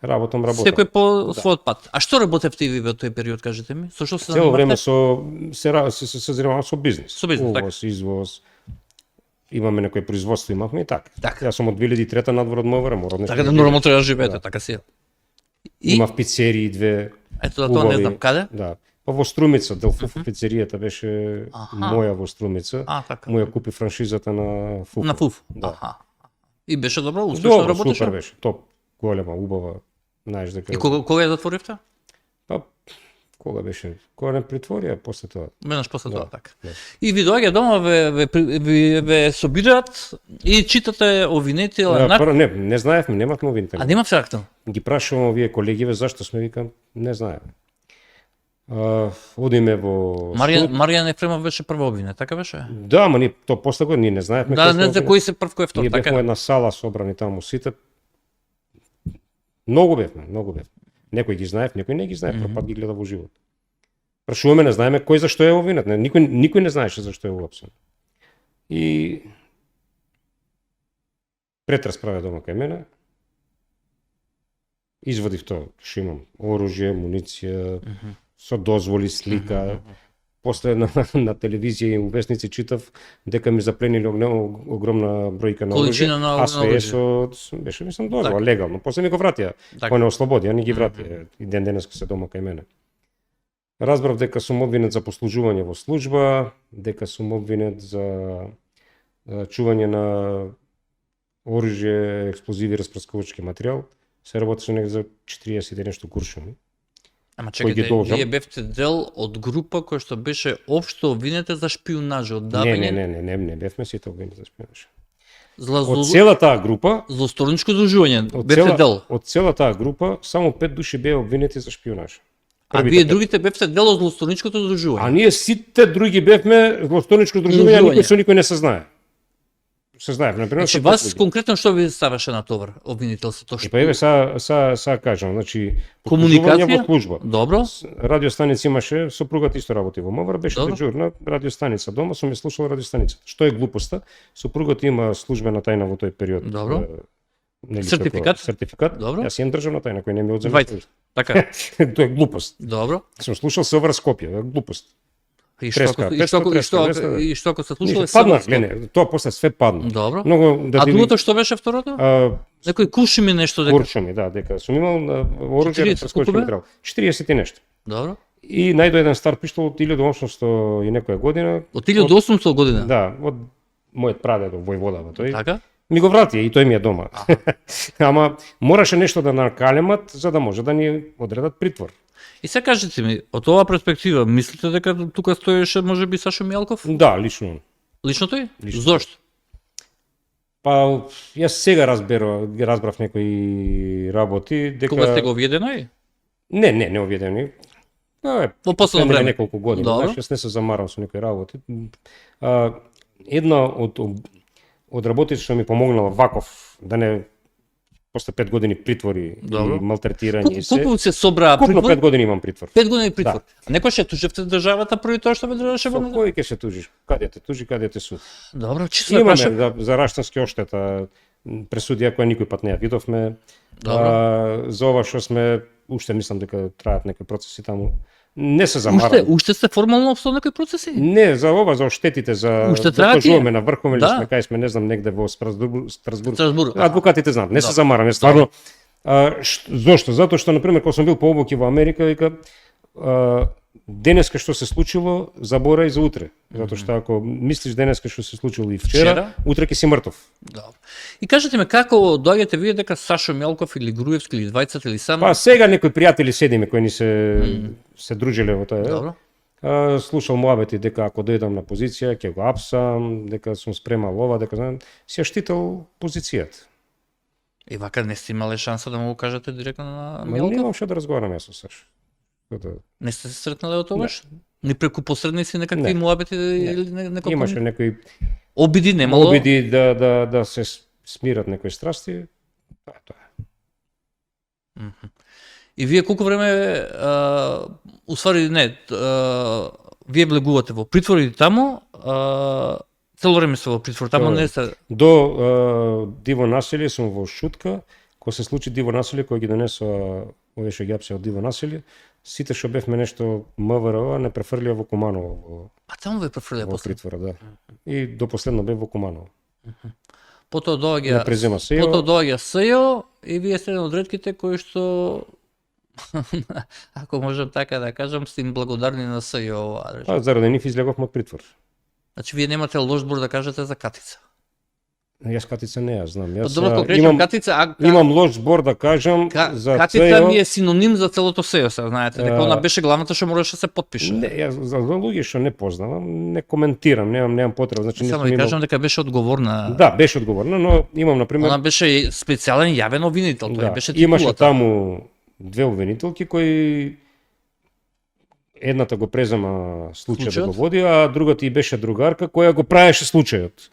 B: работам.
A: секој по својот пат. А што работевте и ви во тој период, кажете ми? Со што се
B: Цело време
A: занимавате?
B: се занимавам со бизнес.
A: Со бизнес, така.
B: Увоз, извоз. Имаме некој производство, имавме и така.
A: Така.
B: Јас сум од 2003 надвор од Мовара, морам
A: Така да нормално треба да живеете,
B: Да.
A: така си. И
B: Имав пицерии две.
A: ето да тоа не
B: убави.
A: знам каде.
B: Да. Па во Струмица, Делфуф пицеријата беше
A: Аха.
B: моја во Струмица.
A: А, така.
B: Му ја купи франшизата на Фуф.
A: На ФУФ.
B: Да.
A: Аха. И беше добро, успешно
B: Добро,
A: работеше.
B: супер беше. Топ, голема, убава. Знаеш дека
A: И кога ја затворивте?
B: Па кога беше? Кога не притворија после тоа?
A: Менаш после
B: Да,
A: тоа така.
B: да.
A: И ви доаѓа дома, ве собираат и читате овинети,
B: Прво, не знаевме, немавме овие
A: а
B: интернет.
A: нема фактор.
B: Ги прашувам овие колегиве зашто сме, викам, не знаеме. Одиме во
A: Марија Ефремов беше прва обвинет, така беше?
B: Да, ама ние то после го ние не знаевме.
A: Да,
B: кој
A: не
B: сме
A: знам кој се прв, кој е втор,
B: Ние бевме
A: така?
B: една сала собрани таму сите. Многу бевме. Некој ги знаев, некој не ги знаев, прв пат ги гледа во живот. Прашуваме, не знаеме кој зашто е овинет, никој не знаеше зашто е уапсен. И претрасправа дома кај мене. Извадив тоа, што имам оружје, муниција, со дозволи, слика. После на телевизија и увесници читав дека ми заплениле огромна бројка на
A: Количина
B: оружје,
A: на
B: а све
A: оружје.
B: беше мислам дозвола,
A: Така.
B: легално. После ми го вратија.
A: Така.
B: Кој не ослободи, а не ги врати. И ден денеска се дома кај мене. Разбрав дека сум обвинет за послужување во служба, дека сум обвинет за чување на оружје, експлозиви, распрскувачки материјал. Се работеше негде за 40 и нешто куршуми.
A: Ама
B: Кој ги
A: чекайте,
B: должам?
A: вие бевте дел од група која што беше општо обвинета за шпионажа, оддавање,
B: Не бевме сите обвинети за шпионаж.
A: зло-
B: Од цела таа група,
A: злосторничко здружување,
B: од
A: бевте дел.
B: од цела таа група, само 5 души беа обвинети за шпионаж.
A: А
B: Првите
A: вие
B: пет.
A: другите бевте дел од злосторничкото
B: А
A: здружување.
B: ние сите други бевме злосторничко здружување, а
A: Здружување.
B: никој не се знае. Се знае, например,
A: Значи
B: со
A: вас
B: пет луѓе.
A: конкретно што ви ставаше на товар обвинителството?
B: И па еве са кажам, значи
A: Комуникација?
B: послужување во служба.
A: Добро.
B: Радиостаница имаше, сопругата исто работи во Мовар, беше
A: Добро.
B: дежурна радиостаница дома, сум ја слушал радиостаница. Што е глупоста? Сопругата има службена тајна во тој период.
A: Добро.
B: Нели,
A: Сертификат?
B: Сертификат.
A: Добро.
B: Јас имам државна тајна кој не ми одземе.
A: Вајте. Така.
B: Тоа е глупост.
A: Добро.
B: Сум слушал Севар Скопје, глупост.
A: И
B: Треска,
A: што ако се слушале
B: Падна,
A: само-
B: не, тоа после све падна.
A: Добро.
B: Многу да
A: А
B: ти
A: другото што беше второто? Некој куши ми нешто дека.
B: куршуми, да, дека сум имал оружје
A: 40
B: да
A: колку бе?
B: материјал. 40 и нешто.
A: Добро.
B: И најдо еден стар пиштол од 1800 и некоја година.
A: Од 1800 година.
B: Да, од мојот прадедо војводава тој.
A: Така?
B: Ми го врати и тој ми е дома. Ама мораше нешто да накалемат за да може да ни одредат притвор.
A: И се кажете ми, од оваа перспектива, мислите дека тука стоеше можеби Сашо Мијалков?
B: Да, лично.
A: Лично тој?
B: Лично.
A: Зошто?
B: Па јас сега разбрав некои работи дека
A: Кога сте го обједеној?
B: Не овидени.
A: Во последно време.
B: Неколку години,
A: Добро.
B: знаеш, јас не се замарам со некои работи. Една од работите што ми помогнала ваков да не после 5 години притвори
A: Добро.
B: и малтретирање и се.
A: Колку се собраа
B: Купно
A: притвор?
B: 5 години имам притвор.
A: 5 години притвор. Некој ще тужевте државата први тоа што ве држаше
B: Со
A: во
B: кој ќе се тужиш? Каде те тужи, каде те суди?
A: Добро, чисто да
B: Имаме
A: прашам.
B: за раштански оштета пресудија која никој пат не ја видовме.
A: Добро.
B: За ова што сме уште мислам дека траат некои процеси таму. Не се замарам.
A: Уште сте формално со некои процеси?
B: Не, за ова, за оштетите, за
A: Уште траат
B: докажуваме
A: тие?
B: на Врховен
A: Да.
B: сме, кај сме, не знам, негде во Страсбург.
A: Страсбург.
B: Адвокатите знаат, не се
A: Да.
B: замарам, јас стварно. Зошто? Затоа што, например, кога сум бил по обуки во Америка, вика, денеска што се случило, заборај за утре. Затоа што ако мислиш денеска што се случило и вчера, утре ќе си мртов.
A: Да. И кажете ме како доаѓате вие дека Сашо Мјалков или Груевски или двајцата или сам?
B: Па сега некои пријатели седиме кои ни се дружиле во тоа.
A: Добро.
B: Слушал муабети дека ако дојдам на позиција ќе го апсам, дека сум спремал ова, дека знам, си ја штител позицијата.
A: И вака не сте имале шанса да му го кажете директно на
B: Ма
A: Мјалков?
B: немам што да разговарам јас со Сашо.
A: Не сте се сретнале од тогаш? Ни преку посредници некакви
B: Не.
A: муабети или некако
B: Имаше некои
A: обиди немало?
B: обиди да се смират некои страсти. Тоа е.
A: И вие колку време усвари не, вие влегувате во притвор и таму, цело време се во притвор, таму
B: Цело
A: не се
B: До диво населје сум во шутка, кога се случи диво населје, кој ги донесоа овие што ги апсеа од диво населје, сите што бевме нешто МВР не префрлија во Куманово
A: А таму ве префрлија
B: во
A: после.
B: притвора, да. И до последно бев во Куманово.
A: Потоа
B: Не
A: доаѓа
B: презема СЕО.
A: Потоа доаѓа СЕО и вие сте еден од ретките кои што ако можам така да кажам, сте им благодарни на СЕО.
B: Заради нив излеговме од притвор.
A: Значи вие немате лош збор да кажете за Катица.
B: Јас Катица не ја знам.
A: Па
B: Јас
A: добро, кога речам Катица,
B: имам лош збор да кажам за
A: Катица
B: СЕО.
A: ми е синоним за целото СЕО, се знаете, дека она беше главната што можеше да се потпише.
B: Не, јас за луѓе што не познавам, не коментирам, немам потреба, значи не
A: Само
B: сум
A: ви
B: имал.
A: кажам дека беше одговорна.
B: Да, беше одговорна, но имам на пример
A: Она беше специјален јавен обвинител, тој
B: да,
A: беше
B: имаше
A: титулата.
B: таму две обвинителки кои едната го презема случајот да го
A: Случајот?
B: води, а другата и беше другарка која го правеше случајот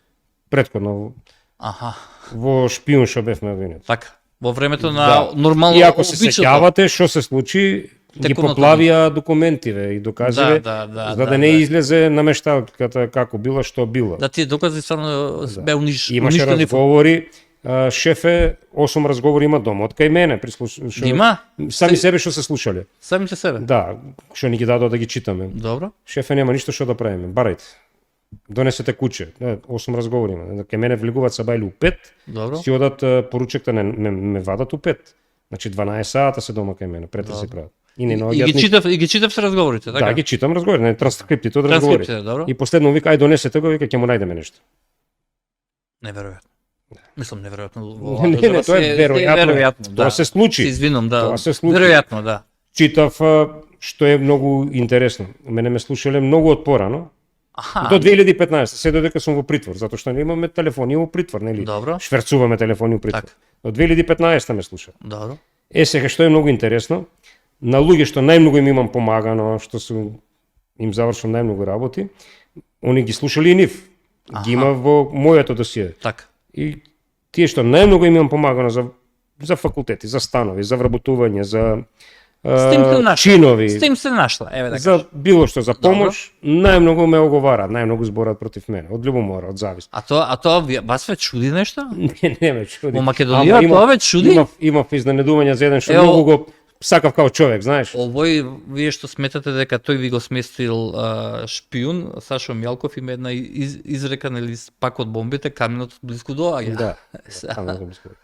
B: предходно
A: Аха,
B: во шпион што бевме обвинети.
A: така. Во времето на
B: Да.
A: нормално
B: И ако се
A: обичното.
B: сеќавате што се случи, ги
A: Тековното
B: поплавија документиве и доказиве,
A: Да,
B: за да не излезе намешталката како била што била.
A: Да тие докази стварно беа
B: Имаше
A: уништени.
B: разговори, шефе 8 разговори има дома од кај мене, што
A: Има?
B: сами себе што се слушале.
A: Самите себе.
B: Да, што ни ги дадоа да ги читаме.
A: Добро.
B: Шефе нема ништо што да правиме, барајте. Донесете куќе. 8 разговори има. Кај мене влегуваат сабајле у 5,
A: Добро.
B: си одат поручекта ме вадат у 5. Значи 12 сата се дома кај мене, пред да се прават. И не
A: И
B: наоѓаат
A: ги
B: ништо.
A: читав, и ги читавте разговорите, така?
B: Да, ги читам разговори, не транскриптите од разговори.
A: Транскрипција, добро.
B: И последно вика, ај донесете го, вика ќе му најдеме нешто.
A: Неверојатно. Мислам неверојатно.
B: Не, тоа е веројатно.
A: да.
B: Тоа се случи.
A: Се извинувам, да.
B: Тоа се случи.
A: Веројатно, да.
B: Читав што е многу интересно. Мене ме слушале многу од порано.
A: Аха.
B: До 2015, се додека сум во притвор, затоа што немаме телефони во притвор, нели?
A: Добро.
B: Шверцуваме телефони во притвор.
A: Така.
B: До 2015 ме слуша.
A: Добро.
B: Сега што е многу интересно, на луѓе што најмногу им имам помагано, што сум им завршил најмногу работи, они ги слушали и нив. Ги има во мојото досие.
A: Така.
B: И тие што најмногу им имам помагано за факултети, за станови, за вработување, за
A: Сте им се нашла.
B: чинови,
A: Сте им се нашла, еве да
B: за било што, за помош, најмногу ме оговараат, најмногу зборат против мене, од љубомора, од завист.
A: А тоа вас ве чуди нешто?
B: Не ме чуди.
A: Во Македонија тоа ве чуди?
B: Имав изненадување за еден што
A: Ево.
B: многу го сакав као човек, знаеш.
A: Овој, вие што сметате дека тој ви го сместил шпион, Сашо Мјалков има една изрека, нели, пак од бомбите, каменот близко доаѓа.
B: Да. Таму го мислам.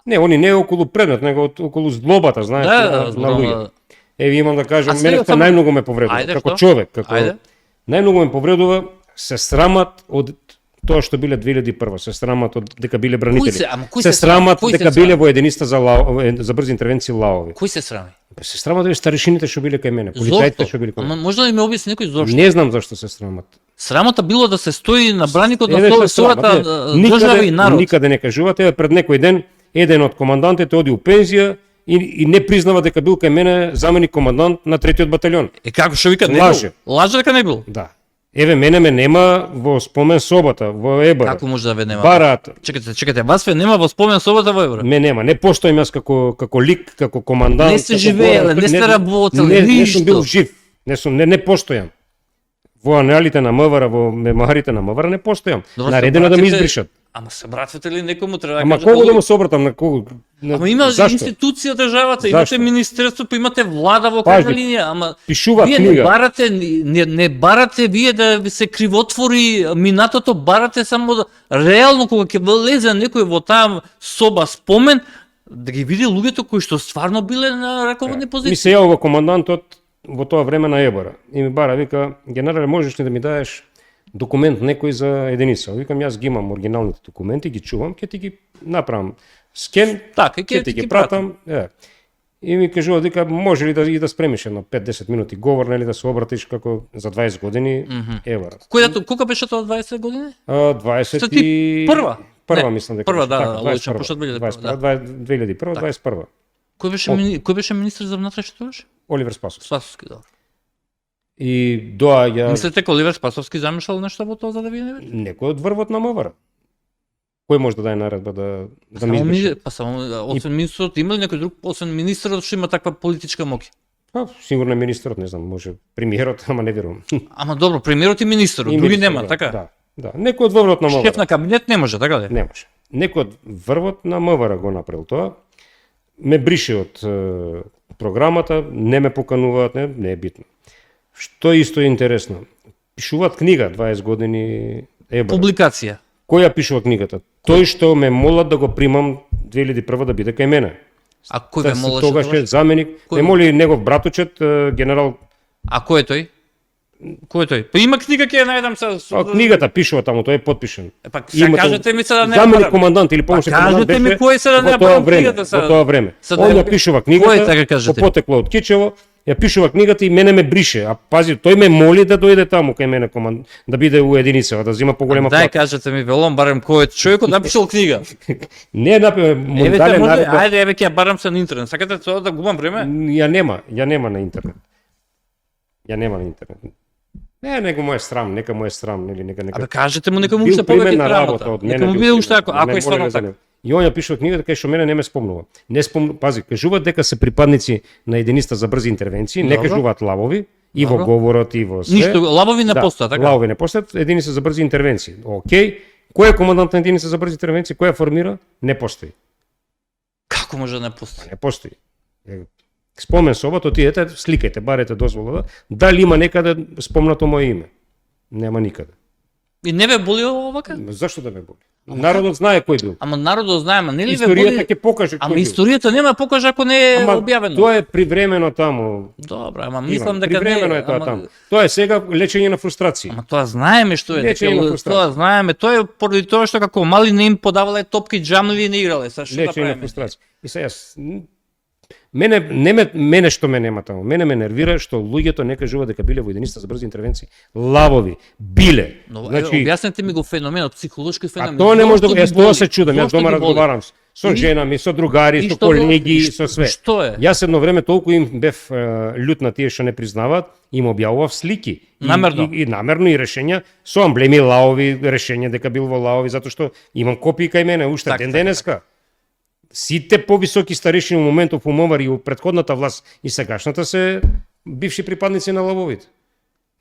B: Не, они не е околу предмет, него околу злобата, знаеш, на луѓе. Еви имам да кажам,
A: сега
B: мене тоа
A: само-
B: најмногу ме повредува,
A: Ајде,
B: како
A: што?
B: човек, како
A: Ајде.
B: најмногу ме повредува, се срамат од тоа што биле 2001, се срамат од дека биле бранители.
A: Кој
B: се
A: се
B: срамат
A: Кој се
B: дека биле во единиста за за брзи интервенции лаови.
A: Кој се срами?
B: Се срамат овие старешините што биле кај мене, полицајите
A: Зошто?
B: што биле кај
A: Ама
B: мене.
A: може да ми објасни некој зошто?
B: Не знам зашто се срамат.
A: Срамота било да се стои на браникот на
B: Еве се срамат,
A: својата
B: не.
A: држава и народ.
B: Никаде не кажувате, пред некој ден еден од командантите оди у пензија и не признава дека бил кај мене заменик командант на 3-тиот баталјон.
A: Како што вика, не
B: Лаже.
A: бил? Лаже дека не бил.
B: Да. Еве мене ме нема во спомен собата, во Ебара.
A: Како може да ве нема?
B: Бараат,
A: Чекате, вас ве нема во спомен собата во Евра?
B: ме нема, не постојам јас како лик, како командант.
A: Не сте
B: како
A: живееле,
B: борец,
A: не сте работеле,
B: не сум
A: ништо.
B: бил жив. Не постојам. Во аналите на МВР, во мемоарите на МВР не постојам.
A: Добро,
B: Наредено да ме
A: собратите-
B: избришат.
A: Ама се братвате ли некому треба да
B: Ама
A: кажете,
B: кого да му се обратам, на кого?
A: Ама има
B: Зашто?
A: институција државата, имате
B: Зашто?
A: министерство, па имате влада во
B: Пажи,
A: крајна линија, ама
B: Пишува
A: вие
B: книга.
A: не барате, не барате вие да ви се кривотвори минатото, барате само да, реално кога ќе влезе некој во таа соба спомен, да ги види луѓето кои што стварно биле на раководни
B: Ми
A: позиции.
B: се јавува командантот во тоа време на Ебора и ми бара, вика, генерале, можеш ли да ми даеш документ некој за единица. Викам јас ги имам оригиналните документи, ги чувам, ќе ти ги направам скен,
A: Така,
B: ќе ти ги пратам. И ми кажува дека може ли да спремиш едно 5-10 минути говор, нели да се обратиш како за 20 години, ева.
A: Колку беше тоа 20 години?
B: 20
A: и прва.
B: Прва мислам дека.
A: Прва, да, логично, пошто
B: 2001, 21.
A: Кој беше министр за внатрешни тогаш?
B: Оливер Спасовски.
A: Спасовски, да.
B: И доаѓа...
A: Мислите дека Оливер Спасовски замешал нешто во тоа за да ви не види?
B: Некој од врвот на МВР. Кој може да даде наредба да ми избрише?
A: Па само освен министрот, има ли некој друг освен министрот што има таква политичка моќ?
B: Па сигурно министрот, не знам, може премиерот, ама не верувам.
A: Ама добро, премиерот и министрот, други нема, така?
B: Да. Некој од врвот на МВР.
A: Шеф на кабинет не може, така ли?
B: Не може. Некој од врвот на МВР го направил тоа. Ме брише од програмата, не ме покануваат, не е битно. Што исто е интересно, пишуваат книга 20 години ебра.
A: Публикација.
B: Кој ја пишува книгата? Тој што ме молат да го примам 2001 да биде кај мене.
A: А кој ве молеше
B: тогаш е заменик, ме моли негов браточет, генерал.
A: А кој е тој? Кој е тој? Па има книга ќе ја најдам се.
B: Книгата пишува таму, тој е потпишен.
A: Па кажете ми се да не
B: заменик командант или помошник командант беше.
A: Кажете ми кој се да не барам книгата
B: се. Во тоа време. Он ја пишува книгата. По потекло од Кичево. Ја пишува книгата и мене ме брише, а пази, тој ме моли да дојде таму кај мене да биде у единица, да зима поголема плата.
A: Дај кажете ми велом барем кој е човекот напишал книга.
B: Не напишал,
A: мундале наредба. Ајде еве ќе ја барам се на интернет. Сакате тоа да губам време?
B: Ја нема на интернет. Не, него му е срам, нека му е срам, нели нека.
A: Абе кажете му нека му се повеќе работа. Нека му биде уште ако е стварно така.
B: И он ја пишува книгата кај што мене не ме спомнува. Пази, кажуваат дека се припадници на единиста за брзи интервенции, не кажуваат лавови и во говорот и во све.
A: Ништо лавови не постојат, така?
B: Лавови не постојат, единица за брзи интервенции. Океј, кој е командант на единица за брзи интервенции, кој ја формира? Не постои.
A: Како може да не постои?
B: Не постои. Спомен собот, отидете, сликајте, барете дозвола, дали има некаде спомнато моје име? Нема никаде.
A: И не ве боли овака?
B: Зашто да ме боли? Народот знае кој бил.
A: Ама народот знае, ама нели ве боли?
B: Историјата ќе покаже кој бил.
A: Ама историјата нема покаже ако не е објавено.
B: Тоа е привремено таму.
A: Добро, ама мислам дека
B: привремено е тоа таму. Тоа е сега лечење на фрустрација.
A: Ама тоа знаеме што е, тоа знаеме, тоа е поради тоа што како мали не им подавале топки, џамли и не играле, са што да правиме.
B: Лечење на фрустрација. И сега Мене што ме нема таму. Мене ме нервира што луѓето не кажуваат дека биле во единица за брзи интервенции. Лавови биле.
A: Значи, објаснете ми го феноменот, психолошки феномен.
B: А тоа не може да тоа се чудам. Јас дома разговарам со жена ми, со другари, со колеги, со све.
A: Што е?
B: Јас едно време толку им бев љут на тие што не признаваат, им објавував слики.
A: Намерно.
B: И намерно и решења со амблеми лаови, решење дека бил во лаови затоа што имам копии кај мене уште ден денеска. Сите повисоки старешини во моментов у МВР и у претходната власт и сегашната се бивши припадници на лавовите.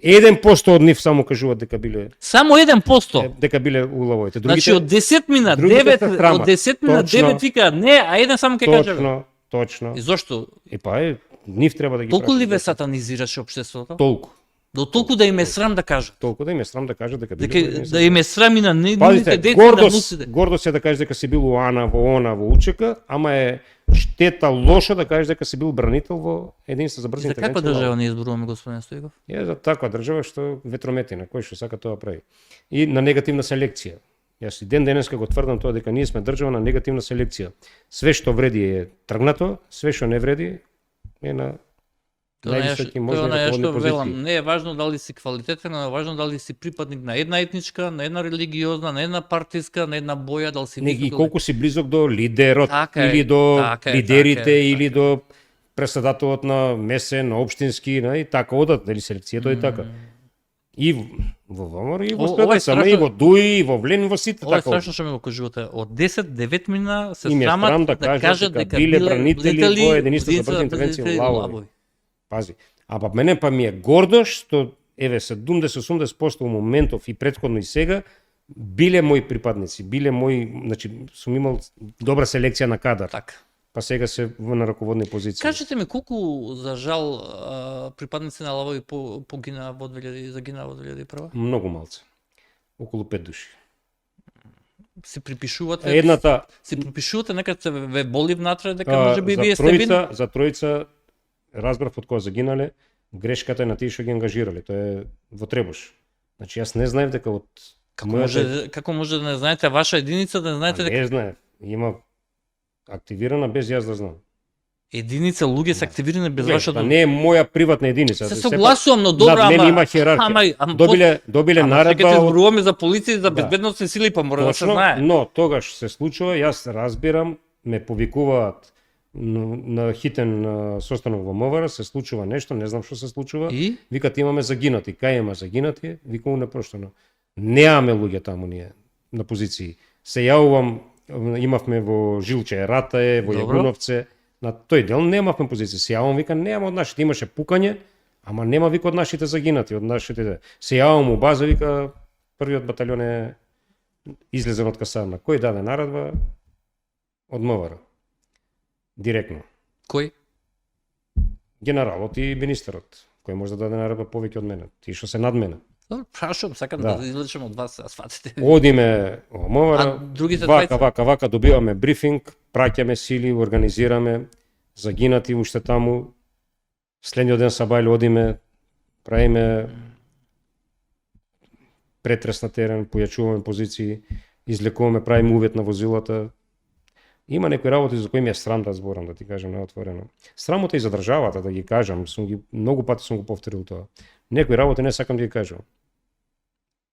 B: 1% од нив само кажуваат дека биле.
A: Само 1%.
B: Дека биле у лавовите.
A: Значи од 10 мина 9 викаат не, а еден само ќе каже.
B: Точно.
A: И зошто?
B: Нив треба да ги.
A: Толку ли ве сатанизираше општеството?
B: Толку.
A: До толку да им е срам да кажат.
B: Толку да им е срам да кажат дека биле.
A: Да им е срам и на нивните деца да внуците.
B: Гордост е да кажеш дека си бил у АНА, во ОНА, во УЧК, ама е штета лошо да кажеш дека си бил бранител во единство за брзи интервенции.
A: За каква држава не изборуваме, господин Стојков?
B: Е за таква држава што ветрометина, кој што сака тоа прави. И на негативна селекција. Јас и ден денеска го тврдам тоа дека ние сме држава на негативна селекција. Све што вреди е тргнато, све што не вреди е на највисоки можни раководни позиции.
A: Не е важно дали си квалитетен, но е важно дали си припадник на една етничка, на една религиозна, на една партиска, на една боја, дали си
B: и колку си близок до лидерот или до лидерите или до председателот на месен, на општински, и така одат, дали селекцијата е така. И во ВМРО и во СДСМ, и во ДУИ, и во ВЛЕН, во сите така.
A: Ова е страшно што ми го кажувате. Од 10-9 мина се
B: срамат да кажат дека биле бранители во единица за брзи интервенции лавови. Пази. А па мене ми е гордост што еве 70-80% во моментов и претходно и сега биле мои припадници, биле мои, значи сум имал добра селекција на кадар.
A: Така.
B: Па сега се на раководни позиции.
A: Кажете ми колку за жал припадници на лавови загинаа во 2001?
B: Многу малце. Околу 5 души.
A: Си припишувате нека се ве боли внатре дека можеби вие сте вини?
B: За тројца разбрав од кога загинале, грешката е на тие што ги ангажирале, тоа е во Требуш. Значи јас не знаев дека од
A: Како може да не знаете ваша единица, да не знаете дека
B: не знаев. Има активирана без јас да знам.
A: единица луѓе се активирани без ваша
B: Па не е моја приватна единица.
A: Се согласувам, но добро,
B: над мене има хиерархија. Добиле наредба
A: Ќе
B: од
A: зборуваме за полиција, за безбедносни сили, па мора да се
B: Точно,
A: знае.
B: но тогаш се случува, јас разбирам, ме повикуваат на хитен состанок во МВР, се случува нешто, не знам што се случува.
A: И
B: Викат имаме загинати. Кај има загинати? Викам непроштено. Неаме луѓе таму ние на позиции. Се јавувам, имавме во Жилче, Ратае, во
A: Добро.
B: Јагуновце, на тој дел немавме позиции. Се јавувам, викам неама од нашите, имаше пукање, ама нема вика од нашите загинати, од нашите. Се јавувам у база, вика првиот баталјон е излезен од касарна. Кој даде наредба? Од МВР. Директно.
A: кој?
B: Генералот и министерот, кој може да даде наредба повеќе од мене. Ти што се над мене.
A: Добро, прашувам, сакам
B: Да.
A: да извлечам од вас, а сватите.
B: Одиме во МВР,
A: А другите
B: вака,
A: двајца?
B: вака, добиваме брифинг, праќаме сили, организираме, загинати уште таму. Следниот ден сабајле одиме, правиме претрес на терен, појачуваме позиции, излекуваме, правиме увет на возилата. Има некои работи за кои ми е срам да зборам, да ти кажам неотворено. Срамота и за државата, да ги кажам, многу пати сум го повторил тоа. Некои работи не сакам да ги кажам.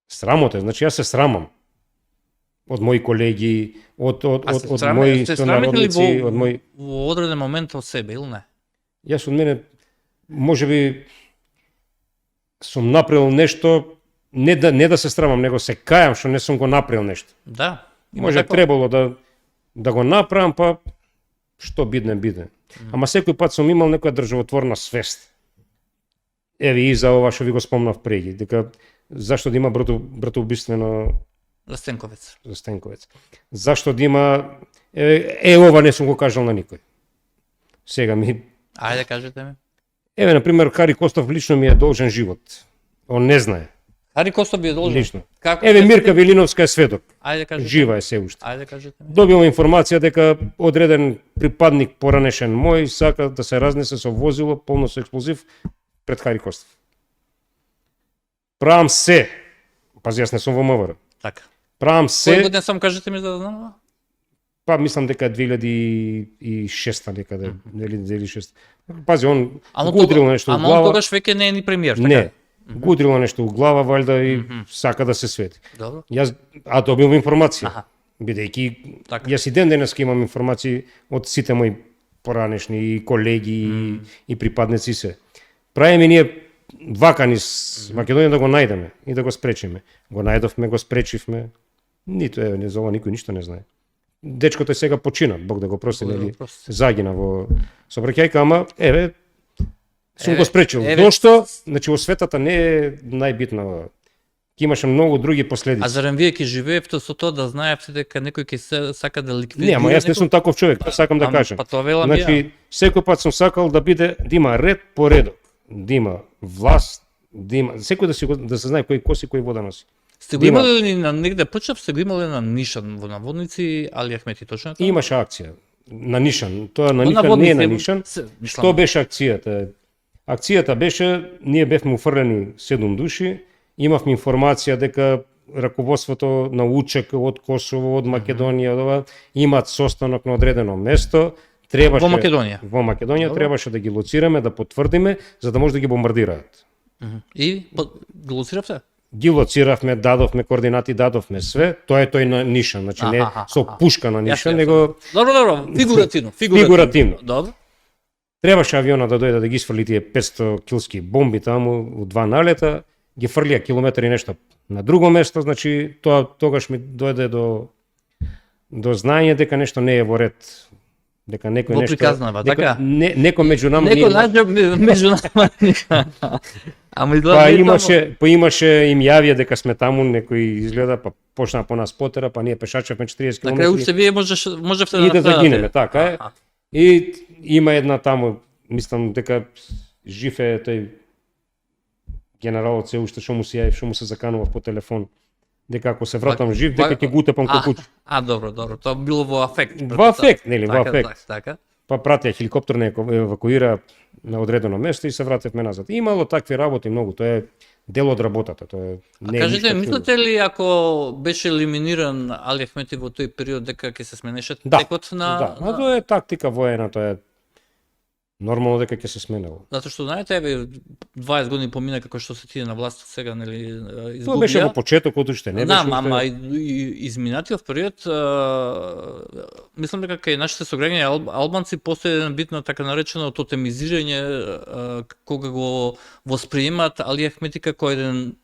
B: Срамота, значи јас се срамам од мои колеги, од мои сонародници, од мои...
A: во одреден момент од себе, или не?
B: Јас од мене, можеби, сум направил нешто, не да се срамам, него се кајам што не сум го направил нешто.
A: Да. има
B: Може
A: такво.
B: требало да го направам, па што бидне. Ама секој пат сум имал некоја државотворна свест. Еве и за ова што ви го спомнав преги, дека зашто да има братоубиствено
A: За Стенковец.
B: за Стенковец. Зашто да има ова не сум го кажал на никој. Сега ми
A: Ајде, кажете ми.
B: еве на пример Хари Костов лично ми е должен живот. Он не знае
A: Хари Костов би е должен.
B: лично.
A: Како?
B: Еве Мирка Велиновска е сведок.
A: Ајде, кажете.
B: Жива е се уште.
A: Ајде, кажете ми.
B: Добивам информација дека одреден припадник поранешен мој сака да се разнесе со возило полно со експлозив пред Хари Костов. Правам се. Пази, јас не сум во МВР.
A: Така.
B: Правам
A: Кој
B: се.
A: година само кажете ми за да знам?
B: Па мислам дека 2006 некаде, или 2006. Пази, он гудрил нешто у
A: Ама он
B: глава.
A: тогаш веќе не е ни премиер, така?
B: Не. Гудрил нешто у глава, валјда и сака да се свети.
A: Добро.
B: Јас добивам информација.
A: Аха.
B: Бидејќи
A: Така.
B: јас и ден денеска имам информации од сите мои поранешни и колеги и припадници се. Правиме ние вака низ Македонија да го најдеме и да го спречиме. Го најдовме, го спречивме. Нито е, не за ова никој ништо не знае. Дечкото е сега почина, Бог да го прости,
A: Бог да го
B: нели,
A: прости.
B: загина во сообраќајка, ама еве сум
A: Еве,
B: го спречил.
A: еве.
B: Зошто? Значи во светата не е најбитно. Ќе имаше многу други последици.
A: А зарем вие ќе живеевте со тоа да знаевте дека некој ќе се сака да ликвидира?
B: Не, ама јас не
A: некој?
B: сум таков човек, тоа сакам да
A: Ама,
B: кажам.
A: Па тоа велам ја.
B: Значи, секој пат сум сакал да има ред по редок, да има власт, да има секој да се знае кој коси кој вода носи.
A: Сте го
B: Дима.
A: имале ли на негде почнав, сте го имале на Нишан во наводници, Али Ахмети, точно така?
B: Имаше акција на Нишан, тоа на
A: Во
B: Нишан не е на
A: наводници,
B: Нишан.
A: мислам,
B: Што беше акцијата? Акцијата беше, ние бевме уфрлени 7 души, имавме информација дека раководството на УЧК од Косово, од Македонија, од ова, имаат состанок на одредено место, требаше
A: Во Македонија.
B: Во Македонија
A: Добро.
B: требаше да ги лоцираме, да потврдиме, за да може да ги бомбардираат.
A: И го лоциравте?
B: Ги лоциравме, дадовме координати, дадовме све. Тоа е тој на Нишан, значи не со пушка на Нишан,
A: Јасно,
B: него
A: Добро, фигуративно.
B: Фигуративно.
A: Добро.
B: требаше авиона да дојде да ги сфрли тие 500 килски бомби таму у 2 налета, ги фрлија километри нешто на друго место, значи тоа тогаш ми дојде до знаење дека нешто не е во ред, дека некој
A: Во
B: нешто
A: приказнава, така?
B: некој меѓу нам
A: Некој најде меѓу нама. Ама изгледа
B: па имаше им јавија дека сме таму, некој изгледа, па почна по нас потера, па ние пешачевме 40
A: На крај
B: километри.
A: уште вие можевте
B: И да
A: направите.
B: загинеме, така е. И има една таму, мислам дека жив е тој генералот се уште што му се јави, што му се заканува по телефон, дека ако се вратам жив, дека ќе го утепам ко куќа.
A: Добро, тоа било во афект.
B: Во афект, нели, во
A: Така,
B: афект.
A: Така.
B: Па пратија хеликоптер, не евакуира на одредено место и се вратевме назад. Имало такви работи многу, тоа е дел од работата, тоа е
A: А
B: не е
A: кажете,
B: ништо чудно.
A: мислите ли ако беше елиминиран Али Ахмети во тој период дека ќе се сменеше
B: Да,
A: текот на...
B: Да, а тоа е тактика воена, тоа е нормално дека ќе се сменело.
A: Затоа што знаете, еве 20 години помина како што се тие на власт сега, нели, изгубија.
B: Тоа беше во почетокот уште, не беше
A: Да, ама
B: уште.
A: и изминатиот период, мислам дека кај нашите сограѓани албанци постои една битна така наречено тотемизирање, кога го восприемат Али Ахмети како еден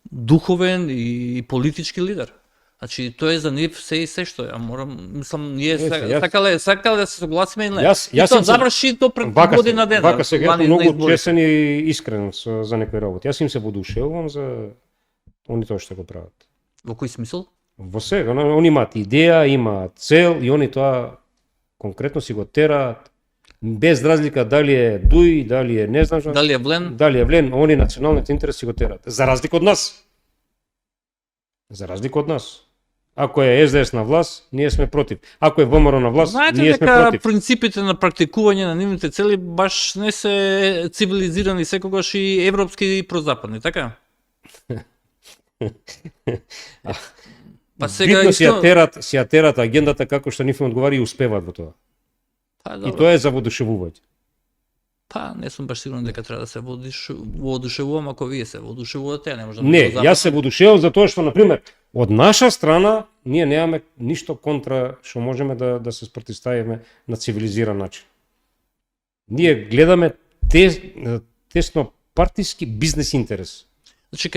A: духовен и политички лидер. Значи, тоа е за нив се и се што ја морам, мислам, ние сакале да се согласиме или не. И тоа заврши до пред година дена.
B: Вака сега
A: лани на
B: многу
A: изборите.
B: чесен и искрен за некои работи. Јас им се водушевувам за они тоа што го прават.
A: Во кој смисол?
B: Во сега, они имаат идеја, имаат цел и они тоа конкретно си го тераат без разлика дали е дуј, дали е не знам што,
A: Дали е влен?
B: дали е влен, они националните интереси го тераат. За разлика од нас. За разлика од нас. Ако е СДС на власт, ние сме против. Ако е ВМРО на власт,
A: Знаете
B: ние сме
A: дека
B: против.
A: принципите на практикување на нивните цели баш не се цивилизирани секогаш и европски и прозападни, така? Па сега
B: Битно си
A: исто...
B: ја терат агендата како што нив им одговари и успеваат во тоа.
A: Па,
B: И
A: добро.
B: тоа е за водушевување.
A: Па, не сум баш сигурен дека треба да се воодушевувам ако вие се воодушевувате, не може да
B: Не,
A: го
B: јас се водушевам за тоа што, например, од наша страна, ние немаме ништо контра што можеме да се спротивставиме на цивилизиран начин. Ние гледаме тесно партиски бизнес интерес.
A: Значи,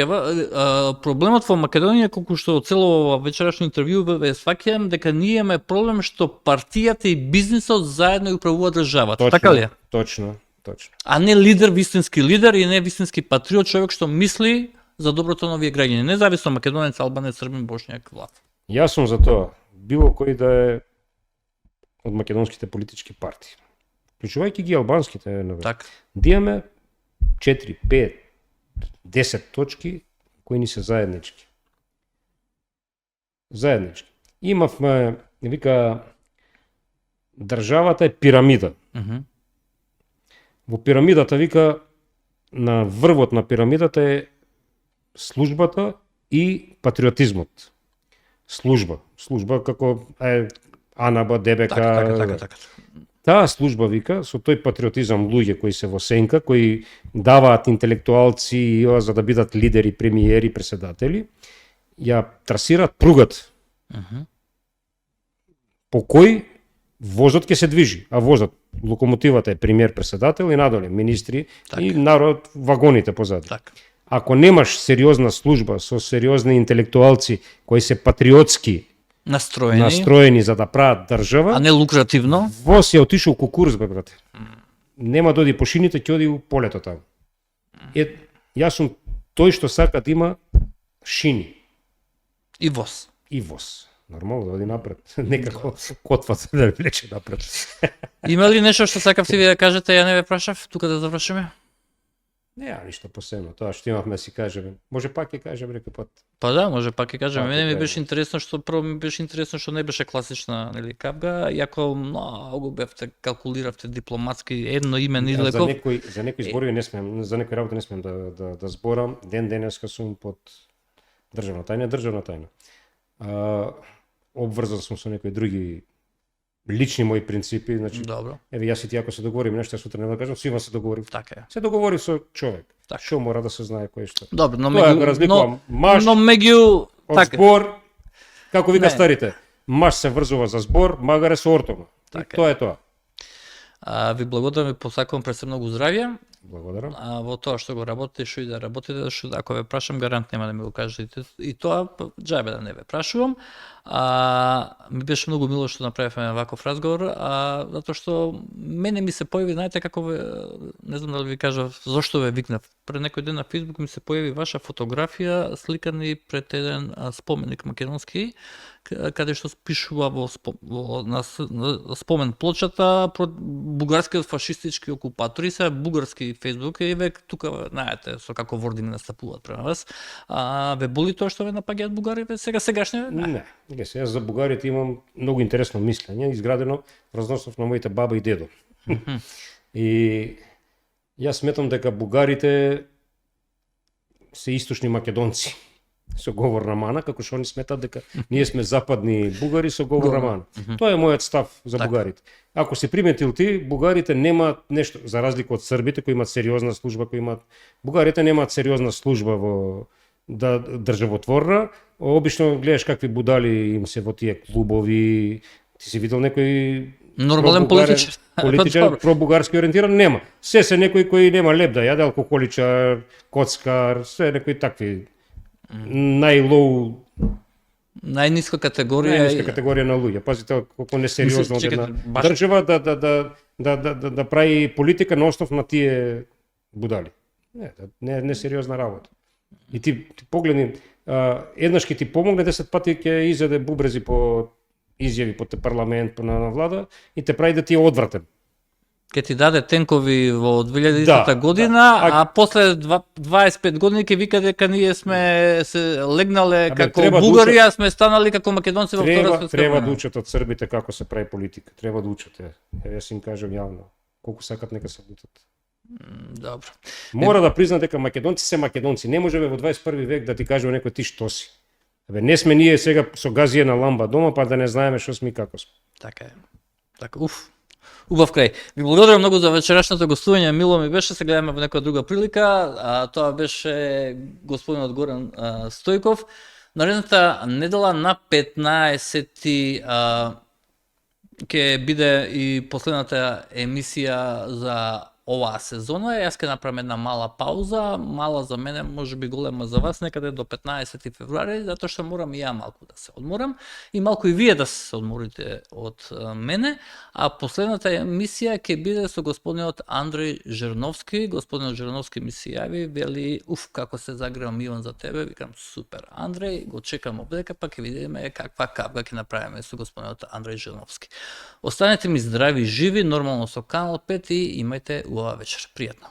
A: проблемот во Македонија, колку што цело ова вечерашно интервју ве сваќам, дека ние имаме проблем што партијата и бизнисот заедно ја управуваат државата. Така ли е?
B: Точно.
A: А не лидер, вистински лидер и не вистински патриот, човек што мисли за доброто на овие граѓани, независно македонец, албанец, србин, бошњак, влад.
B: Јас сум за тоа, било кој да е од македонските политички партии, вклучувајќи ги албанските,
A: Так.
B: да имаме 4, 5, 10 точки кои ни се заеднички. Заеднички. Имавме, вика, државата е пирамида. Во пирамидата, вика, на врвот на пирамидата е службата и патриотизмот. Служба како е АНАБ, ДБК.
A: Така.
B: Таа служба, вика, со тој патриотизам луѓе кои се во сенка, кои даваат интелектуалци за да бидат лидери, премиери, преседатели, ја трасираат пругат по кој возот ќе се движи, а возот, локомотивата е премиер, преседател и надоле министри и народ вагоните позади.
A: Так.
B: Ако немаш сериозна служба со сериозни интелектуалци кои се патриотски настроени за да прават држава,
A: а не лукративно,
B: воз ја отишол кукурuz, бе, брате. Нема да оди по шините, ќе оди у полето таму. Јас сум тој што сака да има шини
A: и воз.
B: и воз. Нормално да оди напред. Некако котвата да влече напред.
A: Има ли нешто што сакавте ви да кажете, ја не ве прашав, тука да завршиме?
B: Нема ништо посебно, тоа што имавме да си кажеме. Може пак ќе кажеме некој пат.
A: Па да, може пак ќе кажеме.
B: Пак ќе
A: Мене ми
B: кажеме.
A: беше интересно што прво ми беше интересно што не беше класична, нели, капга, иако многу бевте калкулиравте дипломатски едно име
B: За
A: излеков.
B: некои зборови не смеам, за некои работи не смеам да зборам. Ден денеска сум под државна тајна. Обврзан сум со некои други лични мои принципи, значи
A: Добро,
B: еве јас и ти ако се договориме нешто сутре не да кажам, сима се договорив.
A: така е.
B: Се договорив со човек.
A: Така.
B: Што мора да се знае кој што.
A: Добро, но
B: Тоа го разликувам маш
A: но меѓу
B: од
A: така.
B: збор, како вика
A: Не.
B: старите, маш се врзува за збор, магаре со ортома.
A: Така
B: И тоа е тоа.
A: Ви благодарам и посакувам пред се многу здравје.
B: Благодарам.
A: Во тоа што го работите, што и да работите, што ако ве прашам, гарант нема да ми го кажете. И тоа џабе да не ве прашувам. Ми беше многу мило што направивме ваков разговор, затоа што мене ми се појави, знаете како не знам дали ви кажав зошто ве викнав. Пред некој ден на Facebook ми се појави ваша фотографија сликани пред еден споменик македонски, каде што пишува на спомен плочата бугарскиот фашистички окупатори, се бугарски Facebook и ве тука знаете со како ворди ми настапуваат према вас. Ве боли тоа што ве напаѓаат бугарите сегашни?
B: Не. Јас за бугарите имам многу интересно мислење, изградено врз основ на моите баба и дедо. И јас сметам дека бугарите се источни македонци со говорна мана, како што они сметат дека ние сме западни бугари со говорна мана. Тоа е мојот став за бугарите. Ако се приметил ти, бугарите немаат нешто, за разлика од србите кои имаат сериозна служба, бугарите немаат сериозна служба во државотворна. Обично гледаш какви будали им се во тие клубови. Ти си видел некој
A: нормален
B: политичар пробугарски ориентиран? Нема. Се некои кои нема леп да јаде, алкохоличар, коцкар, се некои такви најлоу,
A: најниска категорија
B: на луѓе. Пазите колку несериозно од една држава да прави политика на основ на тие будали. Не сериозна работа. И ти погледни, еднаш ќе ти помогне, 10 пати ќе изеде бубрези по изјави по парламент, на влада и те прави да ти е одвратен.
A: Ке ти даде тенкови во 2010 година, а после 25 години ќе вика дека ние сме се легнале како Бугарија, сме станали како македонци во Втора светска война.
B: Треба да учат од србите како се прави политика. Треба да учат. Јас им кажам јавно. Колку сакат нека се лутат.
A: Добро.
B: Мора да призна дека македонци се македонци. Не можеме во 21 век да ти кажеме некој ти што си. Не сме ние сега со газија на ламба дома, па да не знаеме што сме и како сме.
A: Така е. Така, убав крај. Ви благодарам многу за вечерашното гостување. Мило ми беше, се гледаме во некоја друга прилика. Тоа беше господинот Горан Стојков. Наредната недела на 15-ти ќе биде и последната емисија за оваа сезона. Јас ќе направам една мала пауза, мала за мене, можеби голема за вас, некаде до 15 февруари, затоа што морам и ја малку да се одморам и малку и вие да се одморите од мене, а последната емисија ќе биде со господинот Андреј Жерновски. Господинот Жерновски ми се јави, вели, како се загревам Иван за тебе, викам супер Андреј, го чекам обдека, па ќе видиме каква капка ќе направиме со господинот Андреј Жерновски. Останете ми здрави и живи, нормално со Канал 5 и имајте убава вечер. Пријатно.